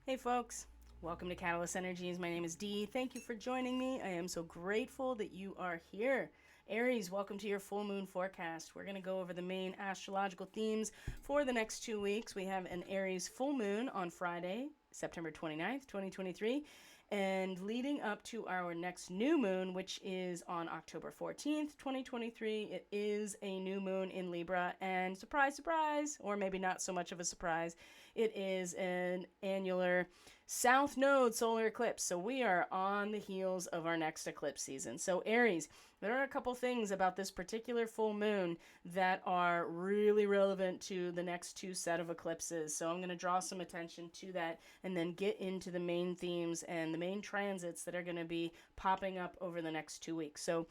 Hey folks, welcome to Catalyst Energies. My name is Dee. Thank you for joining me. I am so grateful that you are here. Aries, welcome to your full moon forecast. We're going to go over the main astrological themes for the next 2 weeks. We have an Aries full moon on Friday, September 29th, 2023, and leading up to our next new moon, which is on October 14th, 2023. It is a new moon in Libra, and surprise, surprise, or maybe not so much of a surprise, it is an annular South Node solar eclipse. So we are on the heels of our next eclipse season. So Aries, there are a couple things about this particular full moon that are really relevant to the next two set of eclipses. So I'm going to draw some attention to that and then get into the main themes and the main transits that are going to be popping up over the next 2 weeks. So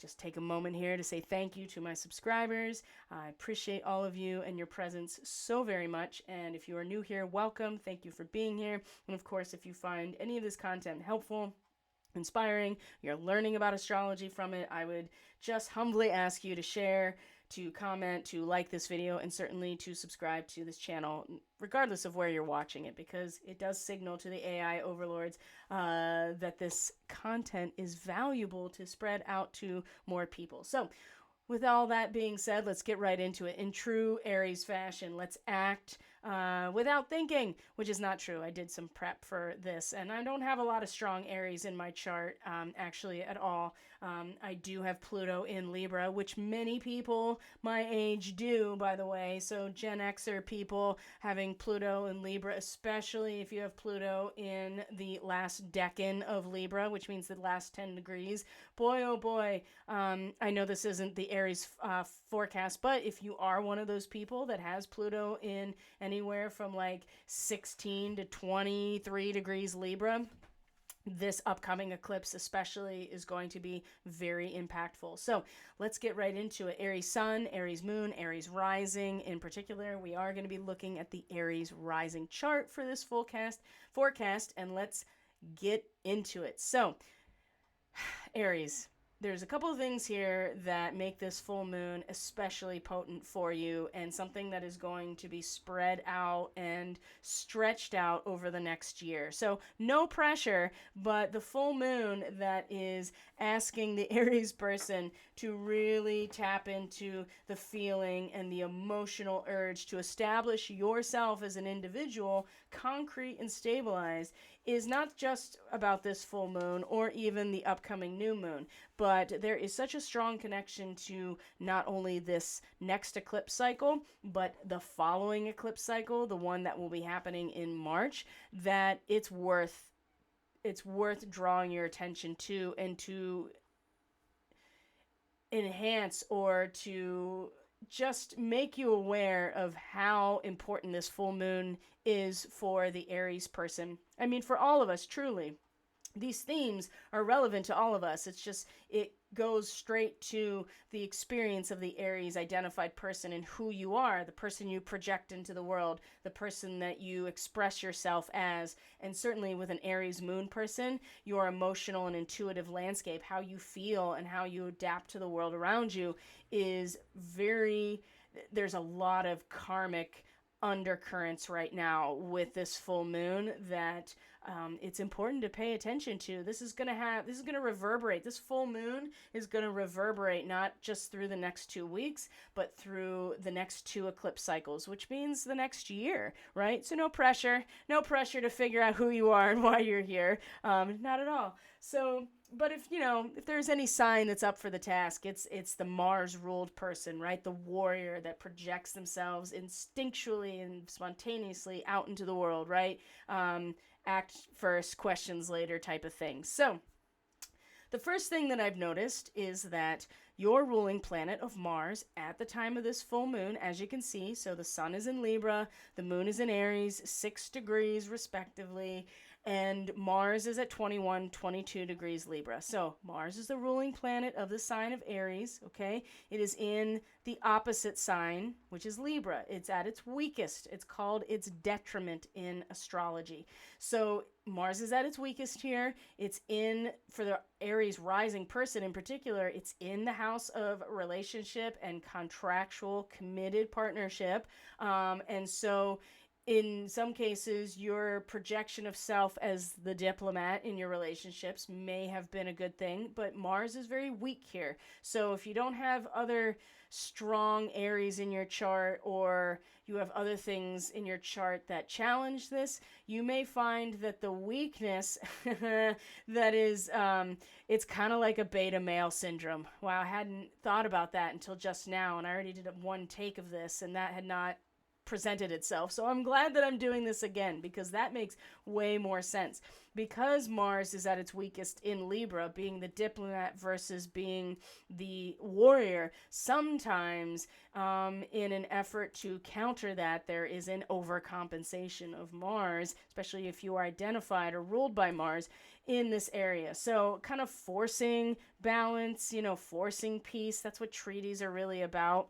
just take a moment here to say thank you to my subscribers. I appreciate all of you and your presence so very much. And if you are new here, welcome. Thank you for being here. And of course, if you find any of this content helpful, inspiring, you're learning about astrology from it, I would just humbly ask you to share, to comment, to like this video, and certainly to subscribe to this channel, regardless of where you're watching it, because it does signal to the AI overlords that this content is valuable to spread out to more people. So with all that being said, let's get right into it. In true Aries fashion, let's act without thinking, which is not true. I did some prep for this, and I don't have a lot of strong Aries in my chart, actually, at all. I do have Pluto in Libra, which many people my age do, by the way. So Gen Xer people having Pluto in Libra, especially if you have Pluto in the last decan of Libra, which means the last 10 degrees. Boy, oh boy, I know this isn't the Aries forecast, but if you are one of those people that has Pluto in anywhere from like 16 to 23 degrees Libra, this upcoming eclipse especially is going to be very impactful. So let's get right into it. Aries sun, Aries moon, Aries rising. In particular, we are going to be looking at the Aries rising chart for this forecast, and let's get into it. So Aries, there's a couple of things here that make this full moon especially potent for you, and something that is going to be spread out and stretched out over the next year. So no pressure, but the full moon that is asking the Aries person to really tap into the feeling and the emotional urge to establish yourself as an individual, concrete and stabilized, is not just about this full moon or even the upcoming new moon, but there is such a strong connection to not only this next eclipse cycle, but the following eclipse cycle, the one that will be happening in March, that it's worth drawing your attention to, and to enhance or to just make you aware of how important this full moon is for the Aries person. I mean, for all of us, truly. These themes are relevant to all of us. It's just, it goes straight to the experience of the Aries identified person and who you are, the person you project into the world, the person that you express yourself as. And certainly with an Aries moon person, your emotional and intuitive landscape, how you feel and how you adapt to the world around you, is there's a lot of karmic undercurrents right now with this full moon that it's important to pay attention to. This is going to reverberate. This full moon is going to reverberate not just through the next 2 weeks, but through the next 2 eclipse cycles, which means the next year, right? So no pressure to figure out who you are and why you're here. Not at all. So, but if there's any sign that's up for the task, it's the Mars ruled person, right? The warrior that projects themselves instinctually and spontaneously out into the world, right? Act first, questions later type of thing. So the first thing that I've noticed is that your ruling planet of Mars at the time of this full moon, as you can see, so the sun is in Libra, the moon is in Aries, 6 degrees respectively, and Mars is at 21, 22 degrees Libra. So Mars is the ruling planet of the sign of Aries, okay? It is in the opposite sign, which is Libra. It's at its weakest. It's called its detriment in astrology. So Mars is at its weakest here. It's in, for the Aries rising person in particular, it's in the house of relationship and contractual committed partnership. And so in some cases, your projection of self as the diplomat in your relationships may have been a good thing, but Mars is very weak here. So if you don't have other strong Aries in your chart, or you have other things in your chart that challenge this, you may find that the weakness that is, it's kind of like a beta male syndrome. Wow, I hadn't thought about that until just now, and I already did one take of this, and that had not presented itself. So I'm glad that I'm doing this again, because that makes way more sense. Because Mars is at its weakest in Libra, being the diplomat versus being the warrior, sometimes in an effort to counter that, there is an overcompensation of Mars, especially if you are identified or ruled by Mars in this area. So kind of forcing balance, forcing peace. That's what treaties are really about.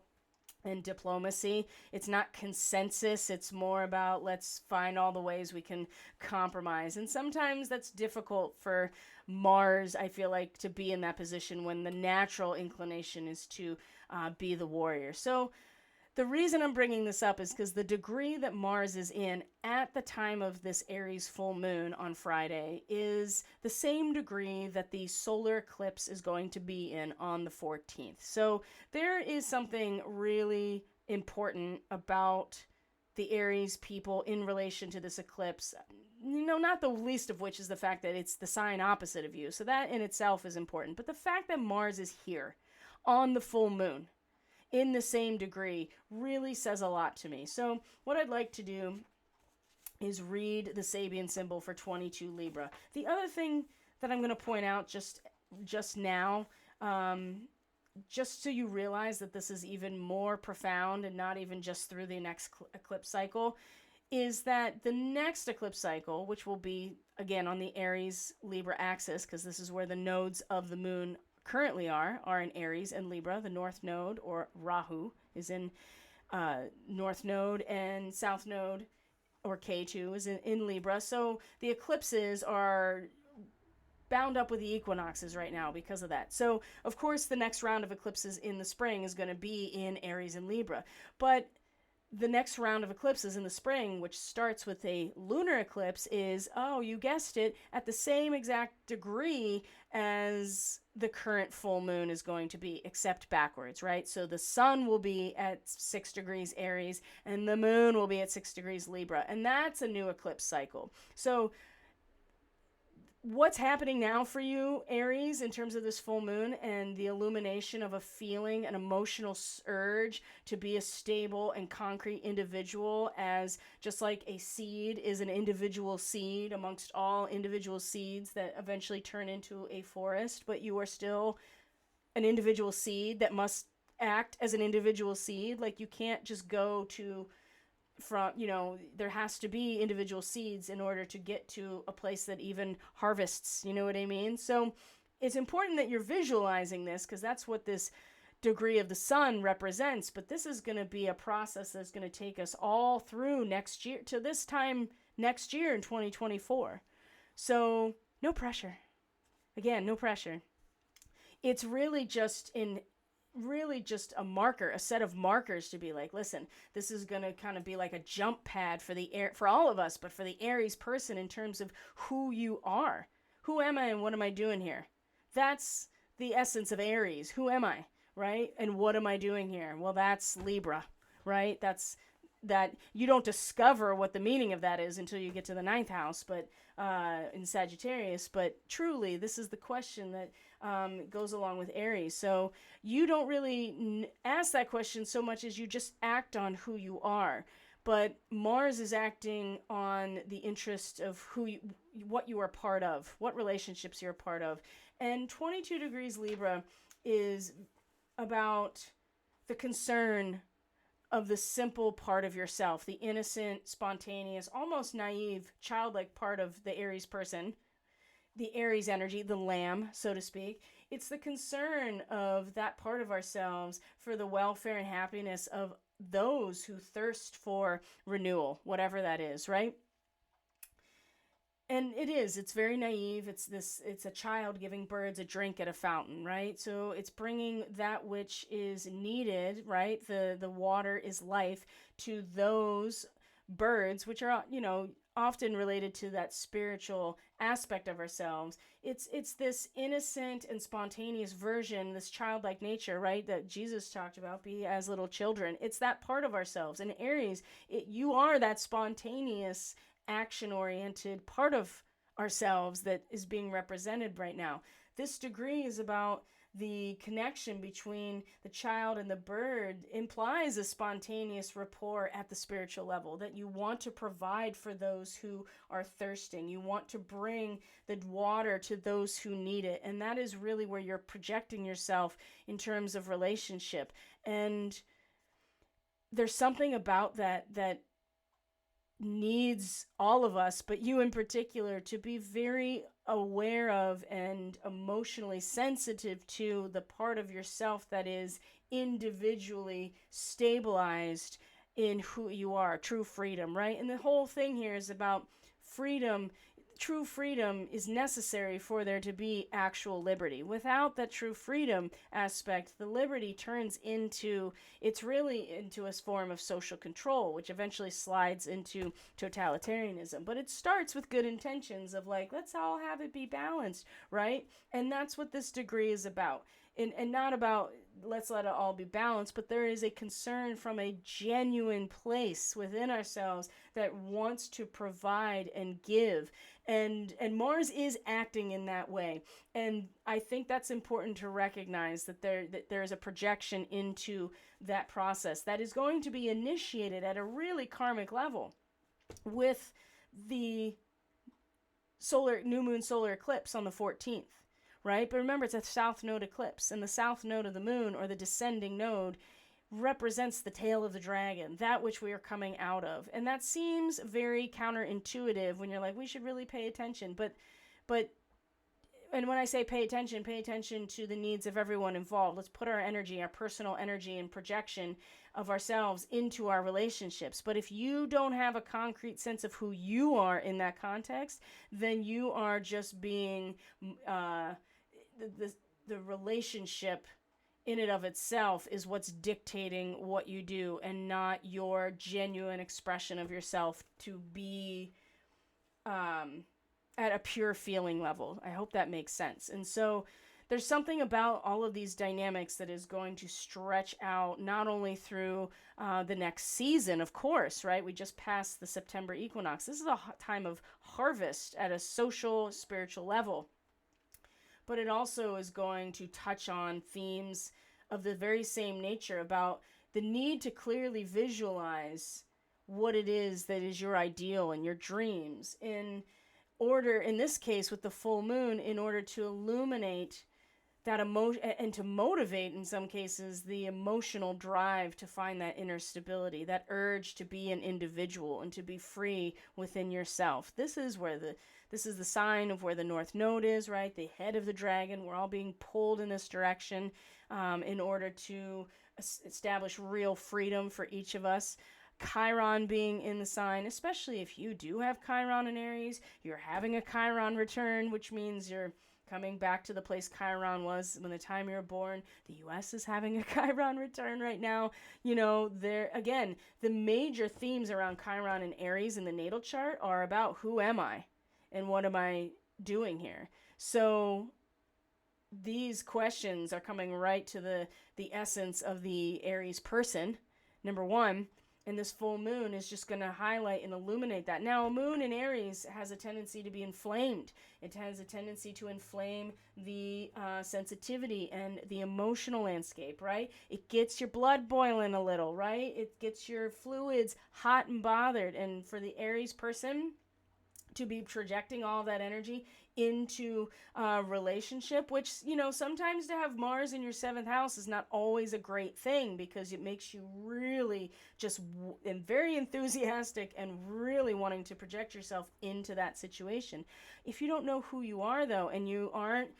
And diplomacy, it's not consensus, it's more about let's find all the ways we can compromise. And sometimes that's difficult for Mars, I feel like, to be in that position when the natural inclination is to be the warrior. So the reason I'm bringing this up is because the degree that Mars is in at the time of this Aries full moon on Friday is the same degree that the solar eclipse is going to be in on the 14th. So there is something really important about the Aries people in relation to this eclipse, not the least of which is the fact that it's the sign opposite of you. So that in itself is important. But the fact that Mars is here on the full moon in the same degree really says a lot to me. So what I'd like to do is read the Sabian symbol for 22 Libra. The other thing that I'm going to point out just now, just so you realize that this is even more profound and not even just through the next eclipse cycle, is that the next eclipse cycle, which will be, again, on the Aries-Libra axis, because this is where the nodes of the moon currently are in Aries and Libra. The North Node, or Rahu, is in North Node, and South Node, or K2, is in Libra. So the eclipses are bound up with the equinoxes right now because of that. So, of course, the next round of eclipses in the spring is going to be in Aries and Libra. But the next round of eclipses in the spring, which starts with a lunar eclipse, is, oh, you guessed it, at the same exact degree as the current full moon is going to be, except backwards, right? So the sun will be at 6 degrees Aries, and the moon will be at 6 degrees Libra, and that's a new eclipse cycle. So what's happening now for you, Aries, in terms of this full moon and the illumination of a feeling, an emotional urge to be a stable and concrete individual, as just like a seed is an individual seed amongst all individual seeds that eventually turn into a forest, but you are still an individual seed that must act as an individual seed. Like, you can't just go to from, there has to be individual seeds in order to get to a place that even harvests, you know what I mean? So it's important that you're visualizing this, because that's what this degree of the sun represents. But this is going to be a process that's going to take us all through next year, to this time next year in 2024. So no pressure. Again, no pressure. It's really just a marker, a set of markers to be like, listen, this is going to kind of be like a jump pad for all of us, but for the Aries person in terms of who you are. Who am I and what am I doing here? That's the essence of Aries. Who am I, right? And what am I doing here? Well, that's Libra, right? That's that you don't discover what the meaning of that is until you get to the 9th house, but in Sagittarius. But truly, this is the question that goes along with Aries. So you don't really ask that question so much as you just act on who you are. But Mars is acting on the interest of what you are part of, what relationships you're a part of. And 22 degrees Libra is about the concern of the simple part of yourself, the innocent, spontaneous, almost naive, childlike part of the Aries person, the Aries energy, the lamb, so to speak. It's the concern of that part of ourselves for the welfare and happiness of those who thirst for renewal, whatever that is, right? And it's very naive. It's a child giving birds a drink at a fountain, right? So it's bringing that which is needed, right? The water is life to those birds, which are, often related to that spiritual aspect of ourselves. It's this innocent and spontaneous version, this childlike nature, right, that Jesus talked about, be as little children. It's that part of ourselves. And Aries, you are that spontaneous, action-oriented part of ourselves that is being represented right now. This degree is about the connection between the child and the bird, implies a spontaneous rapport at the spiritual level, that you want to provide for those who are thirsting. You want to bring the water to those who need it. And that is really where you're projecting yourself in terms of relationship. And there's something about that needs all of us, but you in particular, to be very aware of and emotionally sensitive to the part of yourself that is individually stabilized in who you are, true freedom, right? And the whole thing here is about freedom. True freedom is necessary for there to be actual liberty. Without that true freedom aspect, the liberty turns into, it's really into a form of social control, which eventually slides into totalitarianism. But it starts with good intentions of like, let's all have it be balanced, right? And that's what this degree is about. And not about let's let it all be balanced, but there is a concern from a genuine place within ourselves that wants to provide and give. And Mars is acting in that way. And I think that's important to recognize, that there is a projection into that process that is going to be initiated at a really karmic level with the new moon solar eclipse on the 14th. Right? But remember, it's a south node eclipse, and the south node of the moon, or the descending node, represents the tail of the dragon, that which we are coming out of. And that seems very counterintuitive when you're like, we should really pay attention. But and when I say pay attention to the needs of everyone involved. Let's put our energy, our personal energy and projection of ourselves into our relationships. But if you don't have a concrete sense of who you are in that context, then you are just being the relationship in and of itself is what's dictating what you do, and not your genuine expression of yourself to be at a pure feeling level. I hope that makes sense. And so there's something about all of these dynamics that is going to stretch out not only through the next season, of course, right? We just passed the September equinox. This is a time of harvest at a social, spiritual level. But it also is going to touch on themes of the very same nature, about the need to clearly visualize what it is that is your ideal and your dreams, in this case with the full moon, in order to illuminate that emotion and to motivate, in some cases, the emotional drive to find that inner stability, that urge to be an individual and to be free within yourself. This is the sign of where the North Node is, right? The head of the dragon. We're all being pulled in this direction in order to establish real freedom for each of us. Chiron being in the sign, especially if you do have Chiron in Aries, you're having a Chiron return, which means you're coming back to the place Chiron was when the time you were born. The U.S. is having a Chiron return right now. There again, the major themes around Chiron and Aries in the natal chart are about who am I and what am I doing here. So these questions are coming right to the essence of the Aries person, number one. And this full moon is just going to highlight and illuminate that. Now, a moon in Aries has a tendency to be inflamed. It has a tendency to inflame the sensitivity and the emotional landscape, right? It gets your blood boiling a little, right? It gets your fluids hot and bothered. And for the Aries person to be projecting all that energy into a relationship, which, sometimes to have Mars in your 7th house is not always a great thing, because it makes you really just very enthusiastic and really wanting to project yourself into that situation. If you don't know who you are, though, and you aren't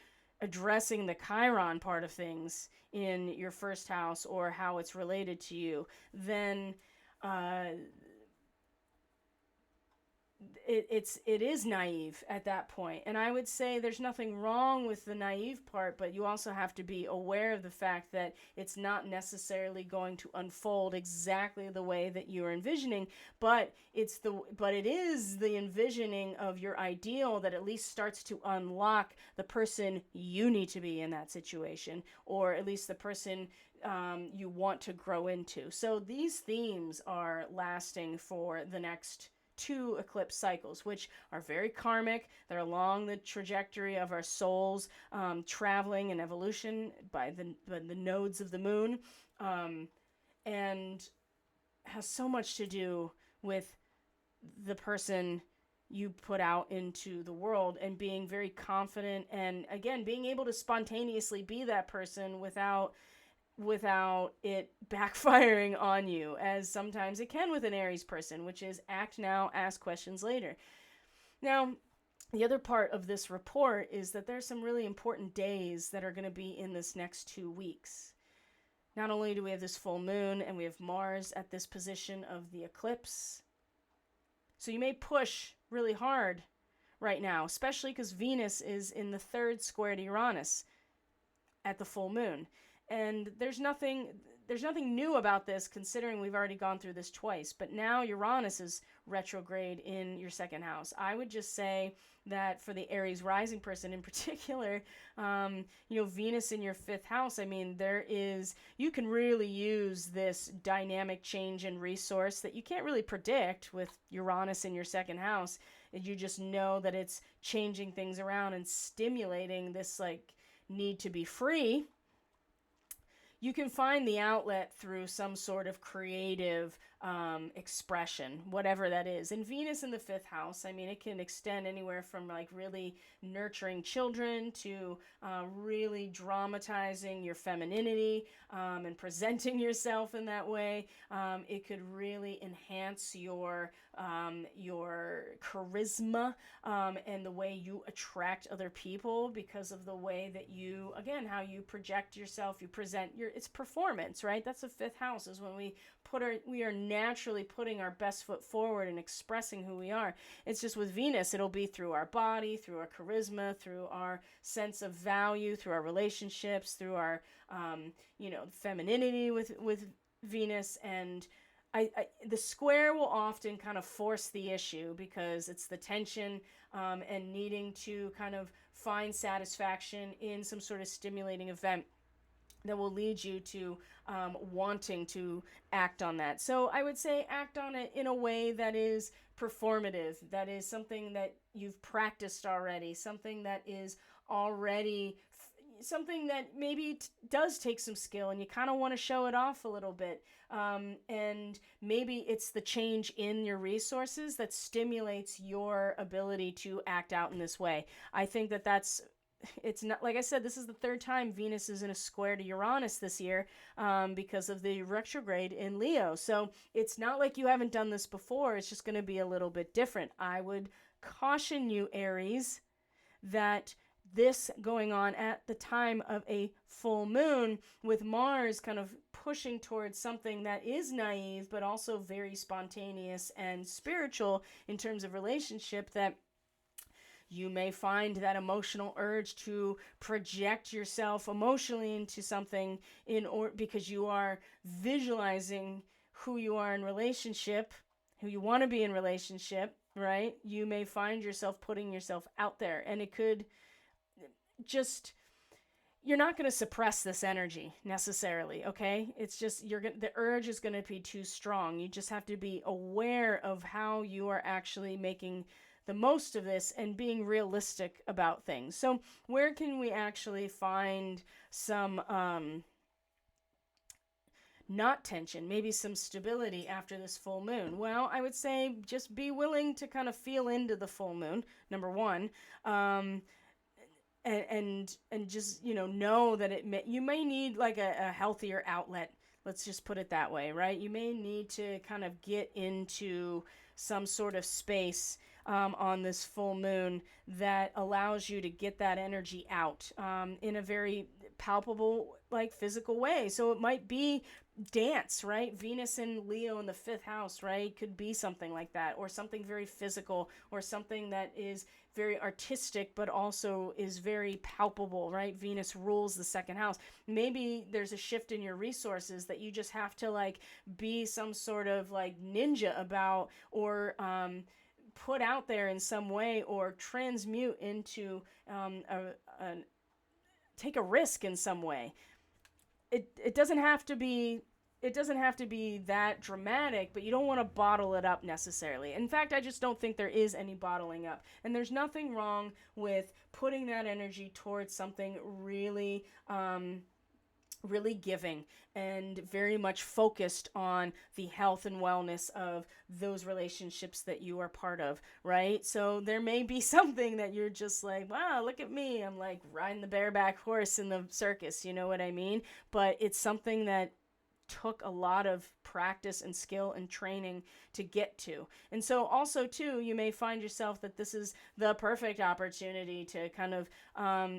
addressing the Chiron part of things in your 1st house or how it's related to you, then it is naive at that point. And I would say there's nothing wrong with the naive part, but you also have to be aware of the fact that it's not necessarily going to unfold exactly the way that you're envisioning, but it is the envisioning of your ideal that at least starts to unlock the person you need to be in that situation, or at least the person you want to grow into. So these themes are lasting for the next two eclipse cycles, which are very karmic. They're along the trajectory of our souls traveling and evolution by the nodes of the moon, and has so much to do with the person you put out into the world and being very confident, and again being able to spontaneously be that person without it backfiring on you, as sometimes it can with an Aries person, which is act now, ask questions later. Now, the other part of this report is that there's some really important days that are going to be in this next 2 weeks. Not only do we have this full moon and we have Mars at this position of the eclipse, so you may push really hard right now, especially because Venus is in the third square to Uranus at the full moon. And there's nothing new about this, considering we've already gone through this twice. But now Uranus is retrograde in your second house. I would just say that for the Aries rising person in particular, Venus in your fifth house, I mean, you can really use this dynamic change and resource that you can't really predict with Uranus in your second house. You just know that it's changing things around and stimulating this need to be free. You can find the outlet through some sort of creative expression, whatever that is. And Venus in the fifth house, I mean, it can extend anywhere from really nurturing children to really dramatizing your femininity and presenting yourself in that way. It could really enhance your charisma and the way you attract other people because of the way that you, again, how you project yourself, you present it's performance, right? That's the fifth house, is when we are naturally putting our best foot forward and expressing who we are. It's just with Venus, it'll be through our body, through our charisma, through our sense of value, through our relationships, through our femininity with Venus. And the square will often kind of force the issue because it's the tension and needing to kind of find satisfaction in some sort of stimulating event that will lead you to wanting to act on that. So I would say act on it in a way that is performative, that is something that you've practiced already, something that is already something that maybe does take some skill and you kind of want to show it off a little bit. And maybe it's the change in your resources that stimulates your ability to act out in this way. I think it's not, like I said, this is the third time Venus is in a square to Uranus this year because of the retrograde in Leo. So it's not like you haven't done this before. It's just going to be a little bit different. I would caution you, Aries, that this going on at the time of a full moon with Mars kind of pushing towards something that is naive but also very spontaneous and spiritual in terms of relationship, that you may find that emotional urge to project yourself emotionally into something because you are visualizing who you are in relationship, who you want to be in relationship, right? You may find yourself putting yourself out there, and it could you're not going to suppress this energy necessarily, okay? It's just the urge is going to be too strong. You just have to be aware of how you are actually making the most of this and being realistic about things. So where can we actually find some not tension, maybe some stability after this full moon? Well, I would say just be willing to kind of feel into the full moon, number one, and just know that you may need like a healthier outlet. Let's just put it that way, right? You may need to kind of get into some sort of space on this full moon that allows you to get that energy out in a very palpable, like physical way. So it might be dance, right? Venus and Leo in the 5th house, right? Could be something like that, or something very physical, or something that is very artistic, but also is very palpable, right? Venus rules the 2nd house. Maybe there's a shift in your resources that you just have to like be some sort of like ninja about, or put out there in some way, or transmute into take a risk in some way. It doesn't have to be, that dramatic, but you don't want to bottle it up necessarily. In fact, I just don't think there is any bottling up. And there's nothing wrong with putting that energy towards something really really giving and very much focused on the health and wellness of those relationships that you are part of, right? So there may be something that you're just like, wow, look at me, I'm like riding the bareback horse in the circus, you know what I mean? But it's something that took a lot of practice and skill and training to get to. And so also too, you may find yourself that this is the perfect opportunity to kind of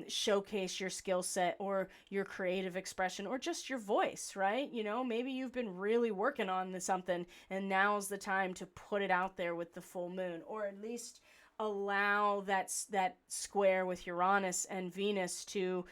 showcase your skill set or your creative expression or just your voice, right? You know, maybe you've been really working on something and now's the time to put it out there with the full moon, or at least allow that square with Uranus and Venus to,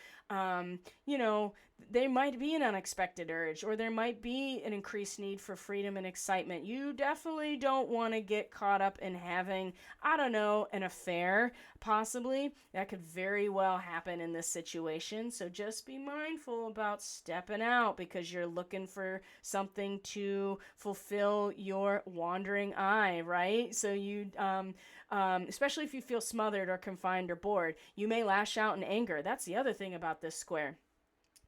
you know, there might be an unexpected urge, or there might be an increased need for freedom and excitement. You definitely don't want to get caught up in having, I don't know, an affair, possibly. That could very well happen in this situation. So just be mindful about stepping out because you're looking for something to fulfill your wandering eye, right? So you, especially if you feel smothered or confined or bored, you may lash out in anger. That's the other thing about this square.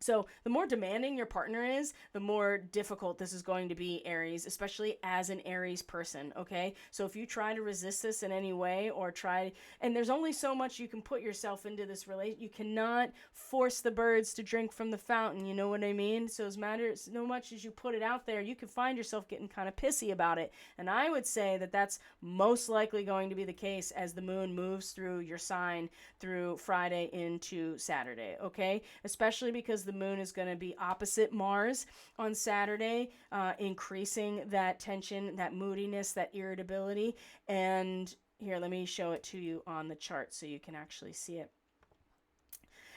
So the more demanding your partner is, the more difficult this is going to be, Aries, especially as an Aries person, okay? So if you try to resist this in any way or and there's only so much you can put yourself into this you cannot force the birds to drink from the fountain, you know what I mean? So no much as you put it out there, you can find yourself getting kind of pissy about it. And I would say that that's most likely going to be the case as the moon moves through your sign through Friday into Saturday, okay? Especially because the moon is going to be opposite Mars on Saturday, increasing that tension, that moodiness, that irritability. And here, let me show it to you on the chart so you can actually see it.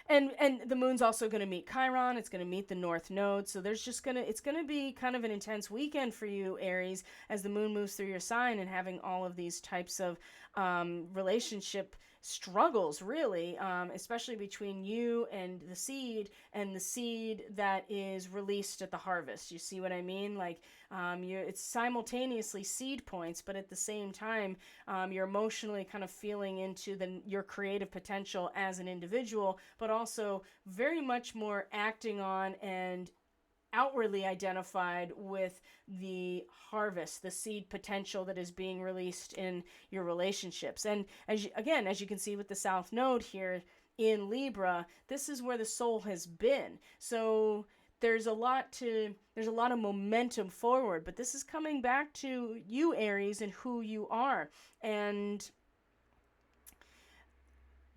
And the moon's also going to meet Chiron. It's going to meet the North Node. So it's going to be kind of an intense weekend for you, Aries, as the moon moves through your sign and having all of these types of relationship struggles, really, especially between you and the seed that is released at the harvest. You see what I mean? Like, it's simultaneously seed points, but at the same time, you're emotionally kind of feeling into your creative potential as an individual, but also very much more acting on and outwardly identified with the harvest, the seed potential that is being released in your relationships. And as you can see with the South Node here in Libra, this is where the soul has been. So there's a lot of momentum forward, but this is coming back to you, Aries, and who you are. And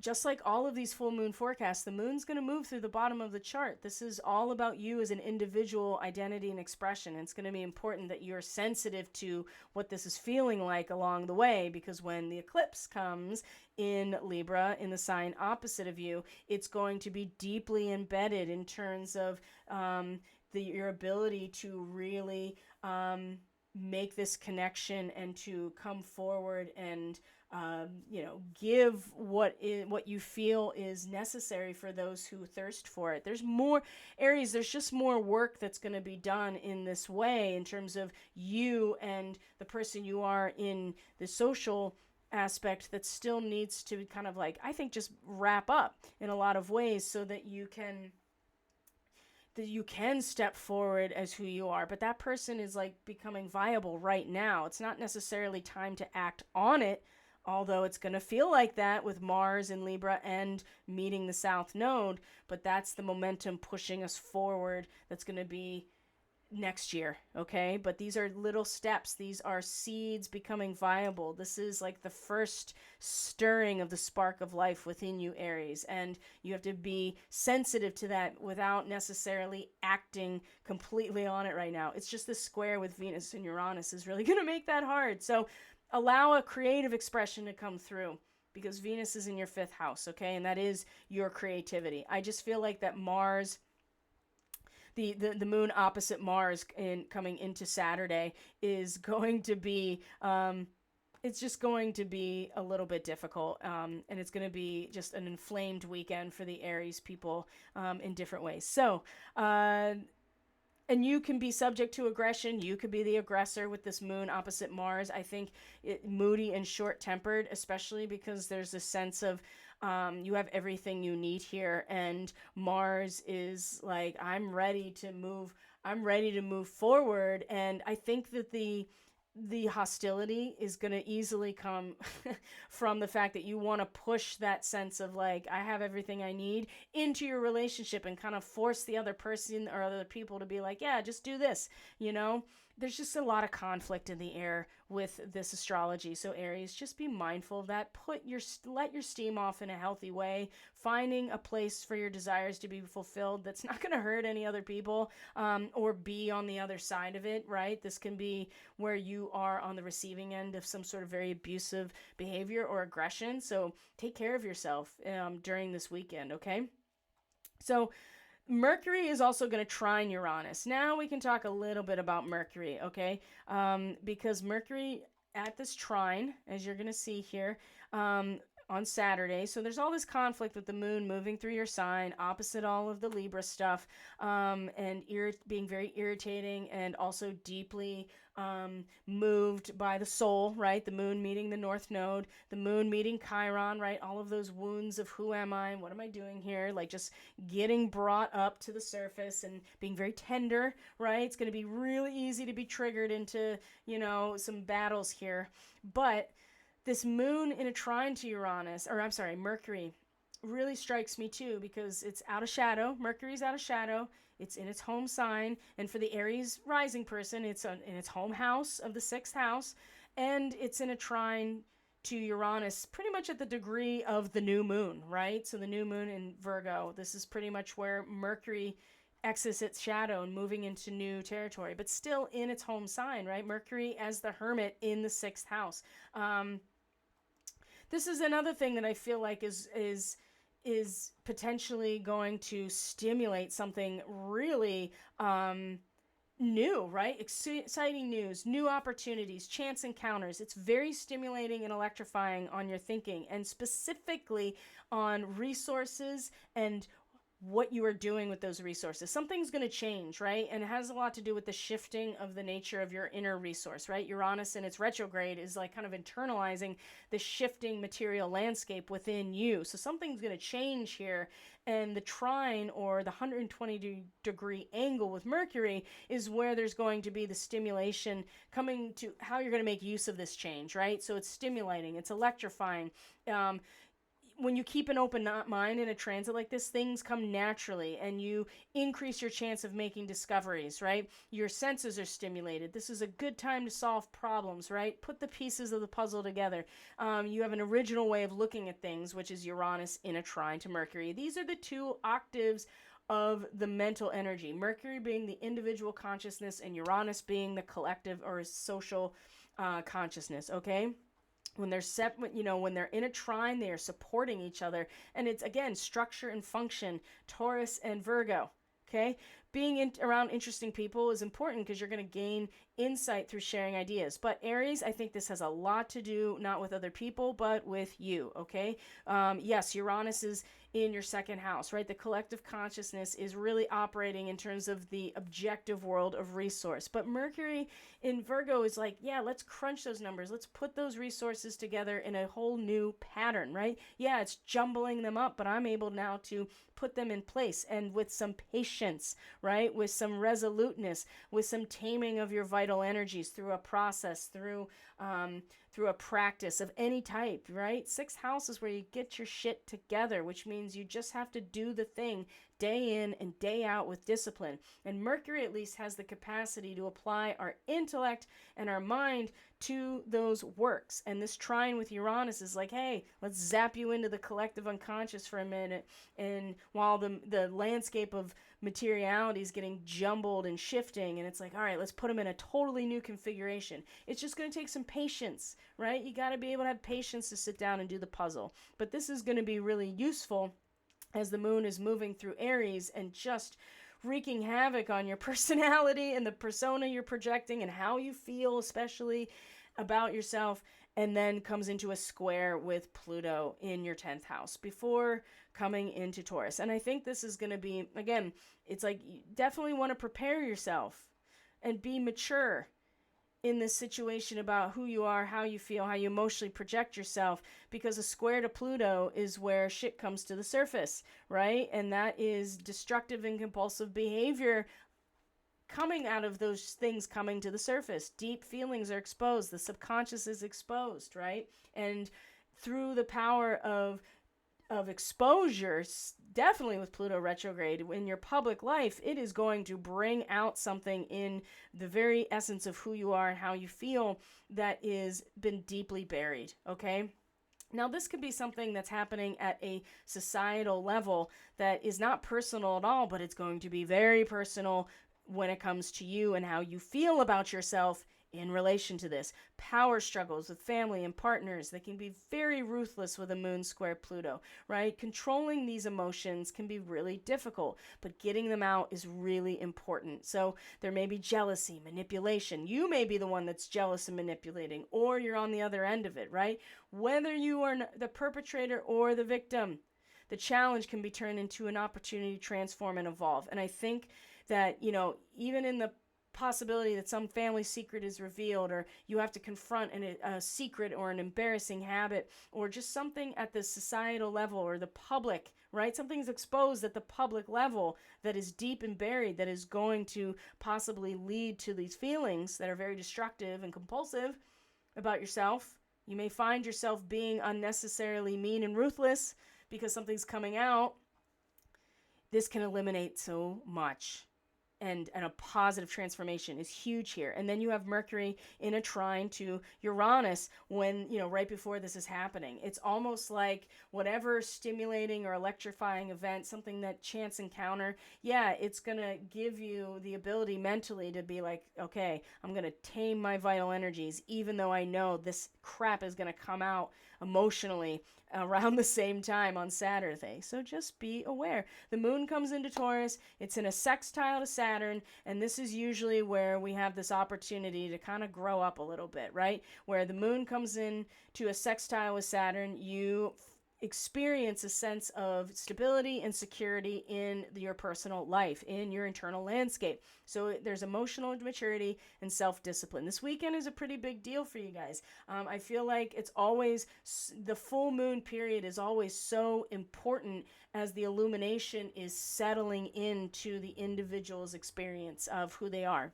just like all of these full moon forecasts, the moon's going to move through the bottom of the chart. This is all about you as an individual identity and expression. And it's going to be important that you're sensitive to what this is feeling like along the way, because when the eclipse comes in Libra, in the sign opposite of you, it's going to be deeply embedded in terms of your ability to really make this connection and to come forward and give what you feel is necessary for those who thirst for it. There's more, Aries, there's just more work that's going to be done in this way in terms of you and the person you are in the social aspect that still needs to kind of like, I think, just wrap up in a lot of ways so that you can step forward as who you are. But that person is like becoming viable right now. It's not necessarily time to act on it, although it's going to feel like that with Mars in Libra and meeting the South Node. But that's the momentum pushing us forward that's going to be next year, okay? But these are little steps. These are seeds becoming viable. This is like the first stirring of the spark of life within you, Aries. And you have to be sensitive to that without necessarily acting completely on it right now. It's just the square with Venus and Uranus is really going to make that hard. So allow a creative expression to come through, because Venus is in your 5th house, okay? And that is your creativity. I just feel like that Mars, the moon opposite Mars coming into Saturday, is going to be it's just going to be a little bit difficult, and it's going to be just an inflamed weekend for the Aries people in different ways. So and you can be subject to aggression. You could be the aggressor with this moon opposite Mars. I think moody and short-tempered, especially because there's a sense of you have everything you need here, and Mars is like, I'm ready to move forward. And I think that the hostility is going to easily come from the fact that you want to push that sense of like, I have everything I need into your relationship, and kind of force the other person or other people to be like, yeah, just do this, you know? There's just a lot of conflict in the air with this astrology. So Aries, just be mindful of that. Let your steam off in a healthy way, finding a place for your desires to be fulfilled that's not going to hurt any other people, or be on the other side of it, right? This can be where you are on the receiving end of some sort of very abusive behavior or aggression. So take care of yourself during this weekend, okay? So Mercury is also going to trine Uranus. Now we can talk a little bit about Mercury, okay? Because Mercury at this trine, as you're going to see here, on Saturday. So there's all this conflict with the moon moving through your sign, opposite all of the Libra stuff, and being very irritating, and also deeply moved by the soul, right? The moon meeting the North Node, the moon meeting Chiron, right? All of those wounds of who am I? What am I doing here? Like just getting brought up to the surface and being very tender, right? It's going to be really easy to be triggered into, some battles here. But this moon in a trine to Mercury, really strikes me too, because it's out of shadow. Mercury's out of shadow. It's in its home sign. And for the Aries rising person, it's in its home house of the 6th house. And it's in a trine to Uranus pretty much at the degree of the new moon, right? So the new moon in Virgo, this is pretty much where Mercury exits its shadow and moving into new territory, but still in its home sign, right? Mercury as the hermit in the 6th house. This is another thing that I feel like is potentially going to stimulate something really new, right? Exciting news, new opportunities, chance encounters. It's very stimulating and electrifying on your thinking, and specifically on resources and what you are doing with those resources. Something's going to change, right? And it has a lot to do with the shifting of the nature of your inner resource, right? Uranus in its retrograde is like kind of internalizing the shifting material landscape within you. So something's going to change here. And the trine, or the 120-degree angle with Mercury, is where there's going to be the stimulation coming to how you're going to make use of this change, right? So it's stimulating, it's electrifying. When you keep an open mind in a transit like this, things come naturally, and you increase your chance of making discoveries, right? Your senses are stimulated. This is a good time to solve problems, right? Put the pieces of the puzzle together. You have an original way of looking at things, which is Uranus in a trine to Mercury. These are the 2 octaves of the mental energy. Mercury being the individual consciousness, and Uranus being the collective or social consciousness, okay? When they're when they're in a trine, they are supporting each other. And it's, again, structure and function, Taurus and Virgo, okay? Being around interesting people is important, because you're going to gain insight through sharing ideas. But Aries, I think this has a lot to do, not with other people, but with you, okay? Yes, Uranus is in your 2nd house, right? The collective consciousness is really operating in terms of the objective world of resource. But Mercury in Virgo is like, yeah, let's crunch those numbers. Let's put those resources together in a whole new pattern, right? Yeah, it's jumbling them up, but I'm able now to put them in place, and with some patience, right? With some resoluteness, with some taming of your vital energies through a process, through through a practice of any type, right? Sixth house is where you get your shit together, which means you just have to do the thing day in and day out with discipline. And Mercury at least has the capacity to apply our intellect and our mind to those works. And this trine with Uranus is like, hey, let's zap you into the collective unconscious for a minute. And while the landscape of materiality is getting jumbled and shifting, and it's like, all right, let's put them in a totally new configuration. It's just going to take some patience, right? You got to be able to have patience to sit down and do the puzzle. But this is going to be really useful as the moon is moving through Aries and just wreaking havoc on your personality and the persona you're projecting and how you feel, especially about yourself, and then comes into a square with Pluto in your 10th house before coming into Taurus. And I think this is going to be, again, it's like you definitely want to prepare yourself and be mature in this situation about who you are, how you feel, how you emotionally project yourself, because a square to Pluto is where shit comes to the surface, right? And that is destructive and compulsive behavior coming out of those things coming to the surface. Deep feelings are exposed. The subconscious is exposed, right? And through the power of exposure, definitely with Pluto retrograde, in your public life, it is going to bring out something in the very essence of who you are and how you feel that is been deeply buried, okay? Now, this could be something that's happening at a societal level that is not personal at all, but it's going to be very personal when it comes to you and how you feel about yourself in relation to this. Power struggles with family and partners that can be very ruthless with a moon square Pluto, right? Controlling these emotions can be really difficult, but getting them out is really important. So there may be jealousy, manipulation. You may be the one that's jealous and manipulating, or you're on the other end of it, right? Whether you are the perpetrator or the victim, the challenge can be turned into an opportunity to transform and evolve. And I think that, you know, even in the possibility that some family secret is revealed, or you have to confront a secret or an embarrassing habit, or just something at the societal level or the public, right? Something's exposed at the public level that is deep and buried, that is going to possibly lead to these feelings that are very destructive and compulsive about yourself. You may find yourself being unnecessarily mean and ruthless because something's coming out. This can eliminate so much. And a positive transformation is huge here. And then you have Mercury in a trine to Uranus when, you know, right before this is happening. It's almost like whatever stimulating or electrifying event, something that chance encounter, yeah, it's going to give you the ability mentally to be like, okay, I'm going to tame my vital energies, even though I know this crap is going to come out emotionally around the same time on Saturday. So just be aware. The moon comes into Taurus. It's in a sextile to Saturn, and this is usually where we have this opportunity to kind of grow up a little bit, right? Where the moon comes in to a sextile with Saturn, you experience a sense of stability and security in your personal life, in your internal landscape. So there's emotional maturity and self-discipline. This weekend is a pretty big deal for you guys. I feel like it's always, the full moon period is always so important as the illumination is settling into the individual's experience of who they are.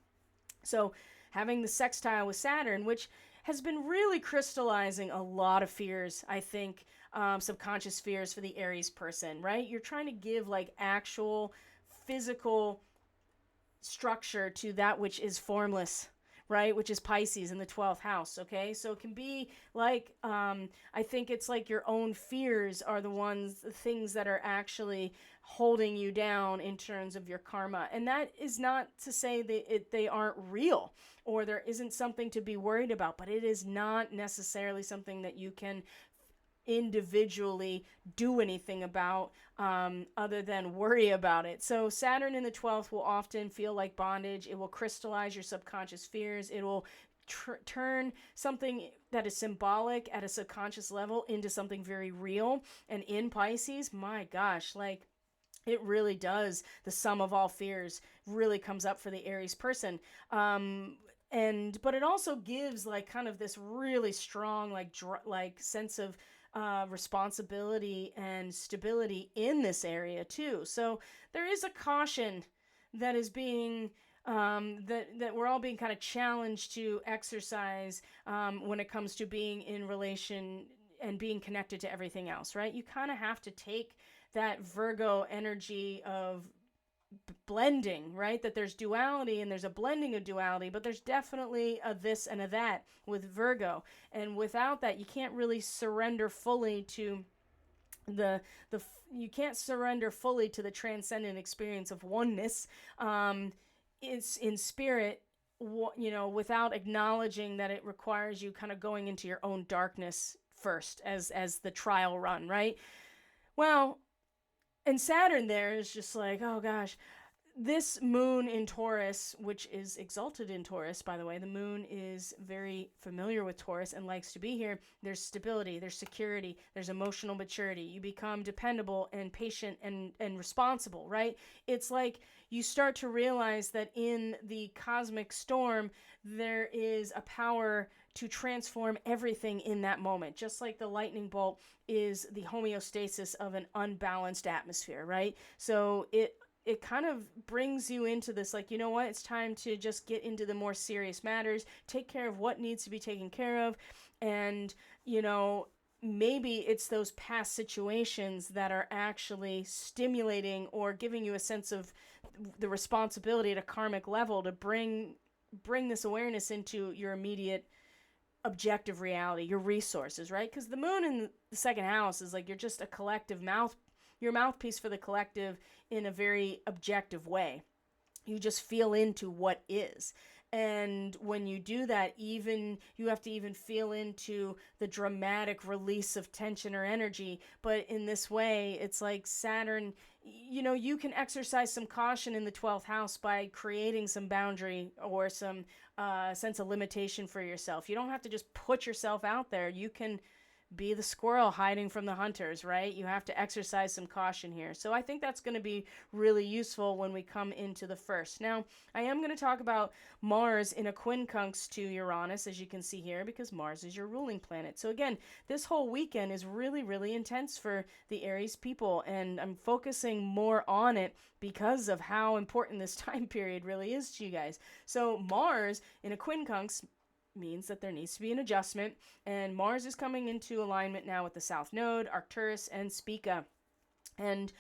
So having the sextile with Saturn, which has been really crystallizing a lot of fears, I think, subconscious fears for the Aries person, right? You're trying to give like actual physical structure to that which is formless, right? Which is Pisces in the 12th house, okay? So it can be like, I think it's like your own fears are the things that are actually holding you down in terms of your karma. And that is not to say that they aren't real or there isn't something to be worried about, but it is not necessarily something that you can individually do anything about other than worry about it. So Saturn in the 12th will often feel like bondage. It will crystallize your subconscious fears. It will turn something that is symbolic at a subconscious level into something very real. And in Pisces, my gosh, like it really does. The sum of all fears really comes up for the Aries person. But it also gives like kind of this really strong like sense of responsibility and stability in this area too. So there is a caution that is being that we're all being kind of challenged to exercise when it comes to being in relation and being connected to everything else, right? You kind of have to take that Virgo energy of blending, right? That there's duality and there's a blending of duality, but there's definitely a this and a that with Virgo. And without that, you can't really surrender fully to the you can't surrender fully to the transcendent experience of oneness. It's in spirit, without acknowledging that it requires you kind of going into your own darkness first as the trial run, right? Well, and Saturn there is just like, oh gosh, this moon in Taurus, which is exalted in Taurus, by the way, the moon is very familiar with Taurus and likes to be here. There's stability, there's security, there's emotional maturity. You become dependable and patient and responsible, right? It's like you start to realize that in the cosmic storm, there is a power to transform everything in that moment. Just like the lightning bolt is the homeostasis of an unbalanced atmosphere, right? So it kind of brings you into this, like, you know what, it's time to just get into the more serious matters, take care of what needs to be taken care of, and, maybe it's those past situations that are actually stimulating or giving you a sense of the responsibility at a karmic level to bring this awareness into your immediate objective reality, your resources, right? Because the moon in the second house is like you're just a collective your mouthpiece for the collective in a very objective way. You just feel into what is. And when you do that, you have to even feel into the dramatic release of tension or energy. But in this way, it's like Saturn, you can exercise some caution in the 12th house by creating some boundary or some sense of limitation for yourself. You don't have to just put yourself out there. You can be the squirrel hiding from the hunters, right? You have to exercise some caution here. So I think that's going to be really useful when we come into the first. Now, I am going to talk about Mars in a quincunx to Uranus, as you can see here, because Mars is your ruling planet. So again, this whole weekend is really, really intense for the Aries people, and I'm focusing more on it because of how important this time period really is to you guys. So Mars in a quincunx means that there needs to be an adjustment, and Mars is coming into alignment now with the South Node, Arcturus, and Spica. And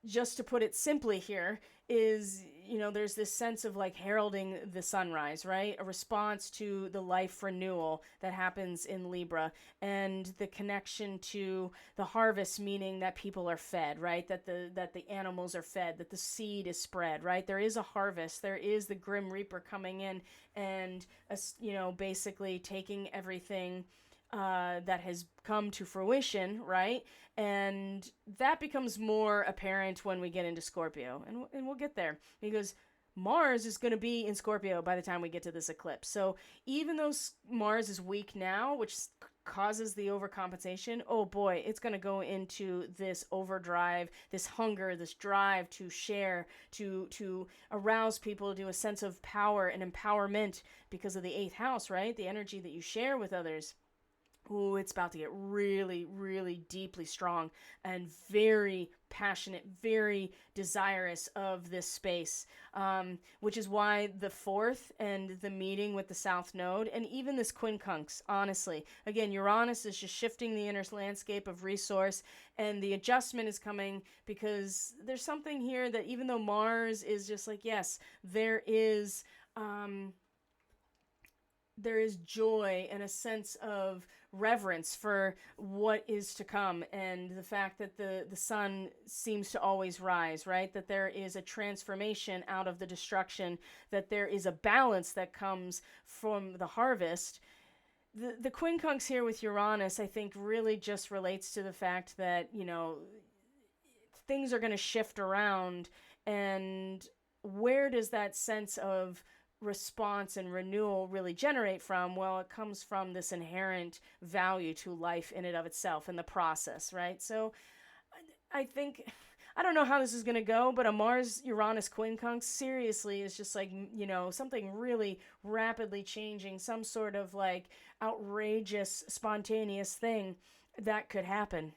just to put it simply here is, there's this sense of like heralding the sunrise, right? A response to the life renewal that happens in Libra, and the connection to the harvest, meaning that people are fed, right? That the animals are fed, that the seed is spread, right? There is a harvest. There is the Grim Reaper coming in and, basically taking everything that has come to fruition, right? And that becomes more apparent when we get into Scorpio, and we'll get there, because Mars is going to be in Scorpio by the time we get to this eclipse. So even though Mars is weak now, which causes the overcompensation, oh boy, it's going to go into this overdrive, this hunger, this drive to share, to arouse people to a sense of power and empowerment because of the 8th house, right? The energy that you share with others. Ooh, it's about to get really, really deeply strong and very passionate, very desirous of this space, which is why the 4th and the meeting with the South Node, and even this quincunx, honestly. Again, Uranus is just shifting the inner landscape of resource, and the adjustment is coming because there's something here that even though Mars is just like, yes, there is joy and a sense of reverence for what is to come, and the fact that the sun seems to always rise, right? That there is a transformation out of the destruction, that there is a balance that comes from the harvest. The quincunx here with Uranus, I think, really just relates to the fact that, things are going to shift around, and where does that sense of response and renewal really generate from? Well, it comes from this inherent value to life in and of itself in the process, right? So I think, I don't know how this is going to go, but a Mars-Uranus quincunx seriously is just like, something really rapidly changing, some sort of like outrageous, spontaneous thing that could happen.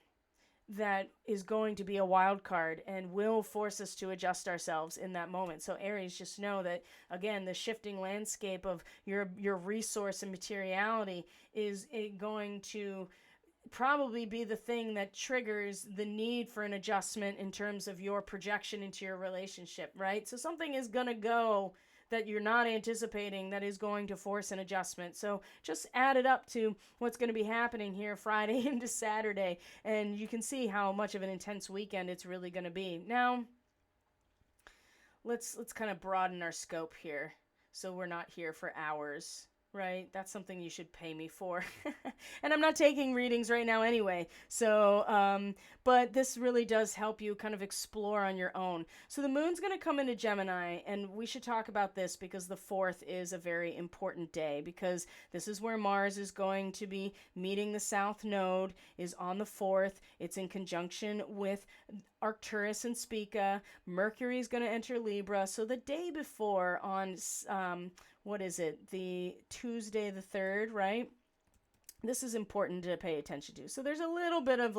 that is going to be a wild card and will force us to adjust ourselves in that moment. So Aries, just know that, again, the shifting landscape of your resource and materiality is going to probably be the thing that triggers the need for an adjustment in terms of your projection into your relationship, right? So something is going to go that you're not anticipating that is going to force an adjustment. So just add it up to what's going to be happening here Friday into Saturday, and you can see how much of an intense weekend it's really going to be. Now, let's kind of broaden our scope here so we're not here for hours. Right? That's something you should pay me for. And I'm not taking readings right now anyway. So, but this really does help you kind of explore on your own. So the moon's going to come into Gemini, and we should talk about this because the 4th is a very important day, because this is where Mars is going to be meeting the South Node, is on the 4th. It's in conjunction with Arcturus and Spica. Mercury is going to enter Libra. So the day before, on what is it? The Tuesday the 3rd, right? This is important to pay attention to. So there's a little bit of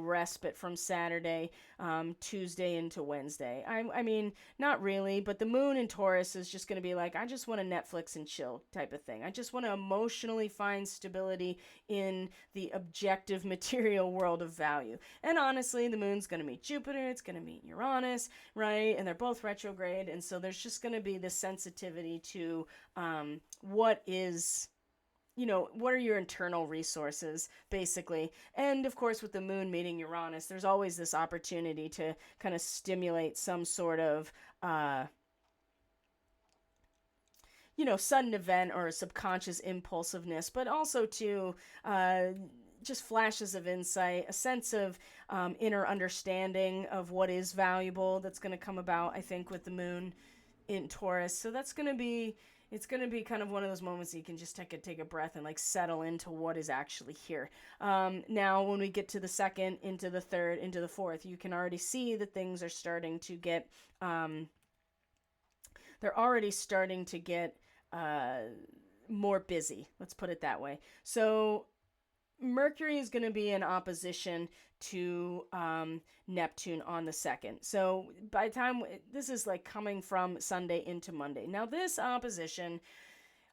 respite from Saturday, Tuesday into Wednesday. I mean, not really, but the moon in Taurus is just going to be like, I just want to Netflix and chill type of thing. I just want to emotionally find stability in the objective material world of value. And honestly, the moon's going to meet Jupiter, it's going to meet Uranus, right? And they're both retrograde. And so there's just going to be this sensitivity to what are your internal resources, basically. And of course, with the moon meeting Uranus, there's always this opportunity to kind of stimulate some sort of, sudden event or subconscious impulsiveness, but also to just flashes of insight, a sense of inner understanding of what is valuable that's going to come about, I think, with the moon in Taurus. So that's going to be... It's going to be kind of one of those moments that you can just take a breath and settle into what is actually here. Now, when we get to the 2nd, into the 3rd, into the 4th, you can already see that things are starting to get, they're already starting to get more busy. Let's put it that way. So Mercury is going to be in opposition to Neptune on the 2nd. So by the time this is coming from Sunday into Monday. Now this opposition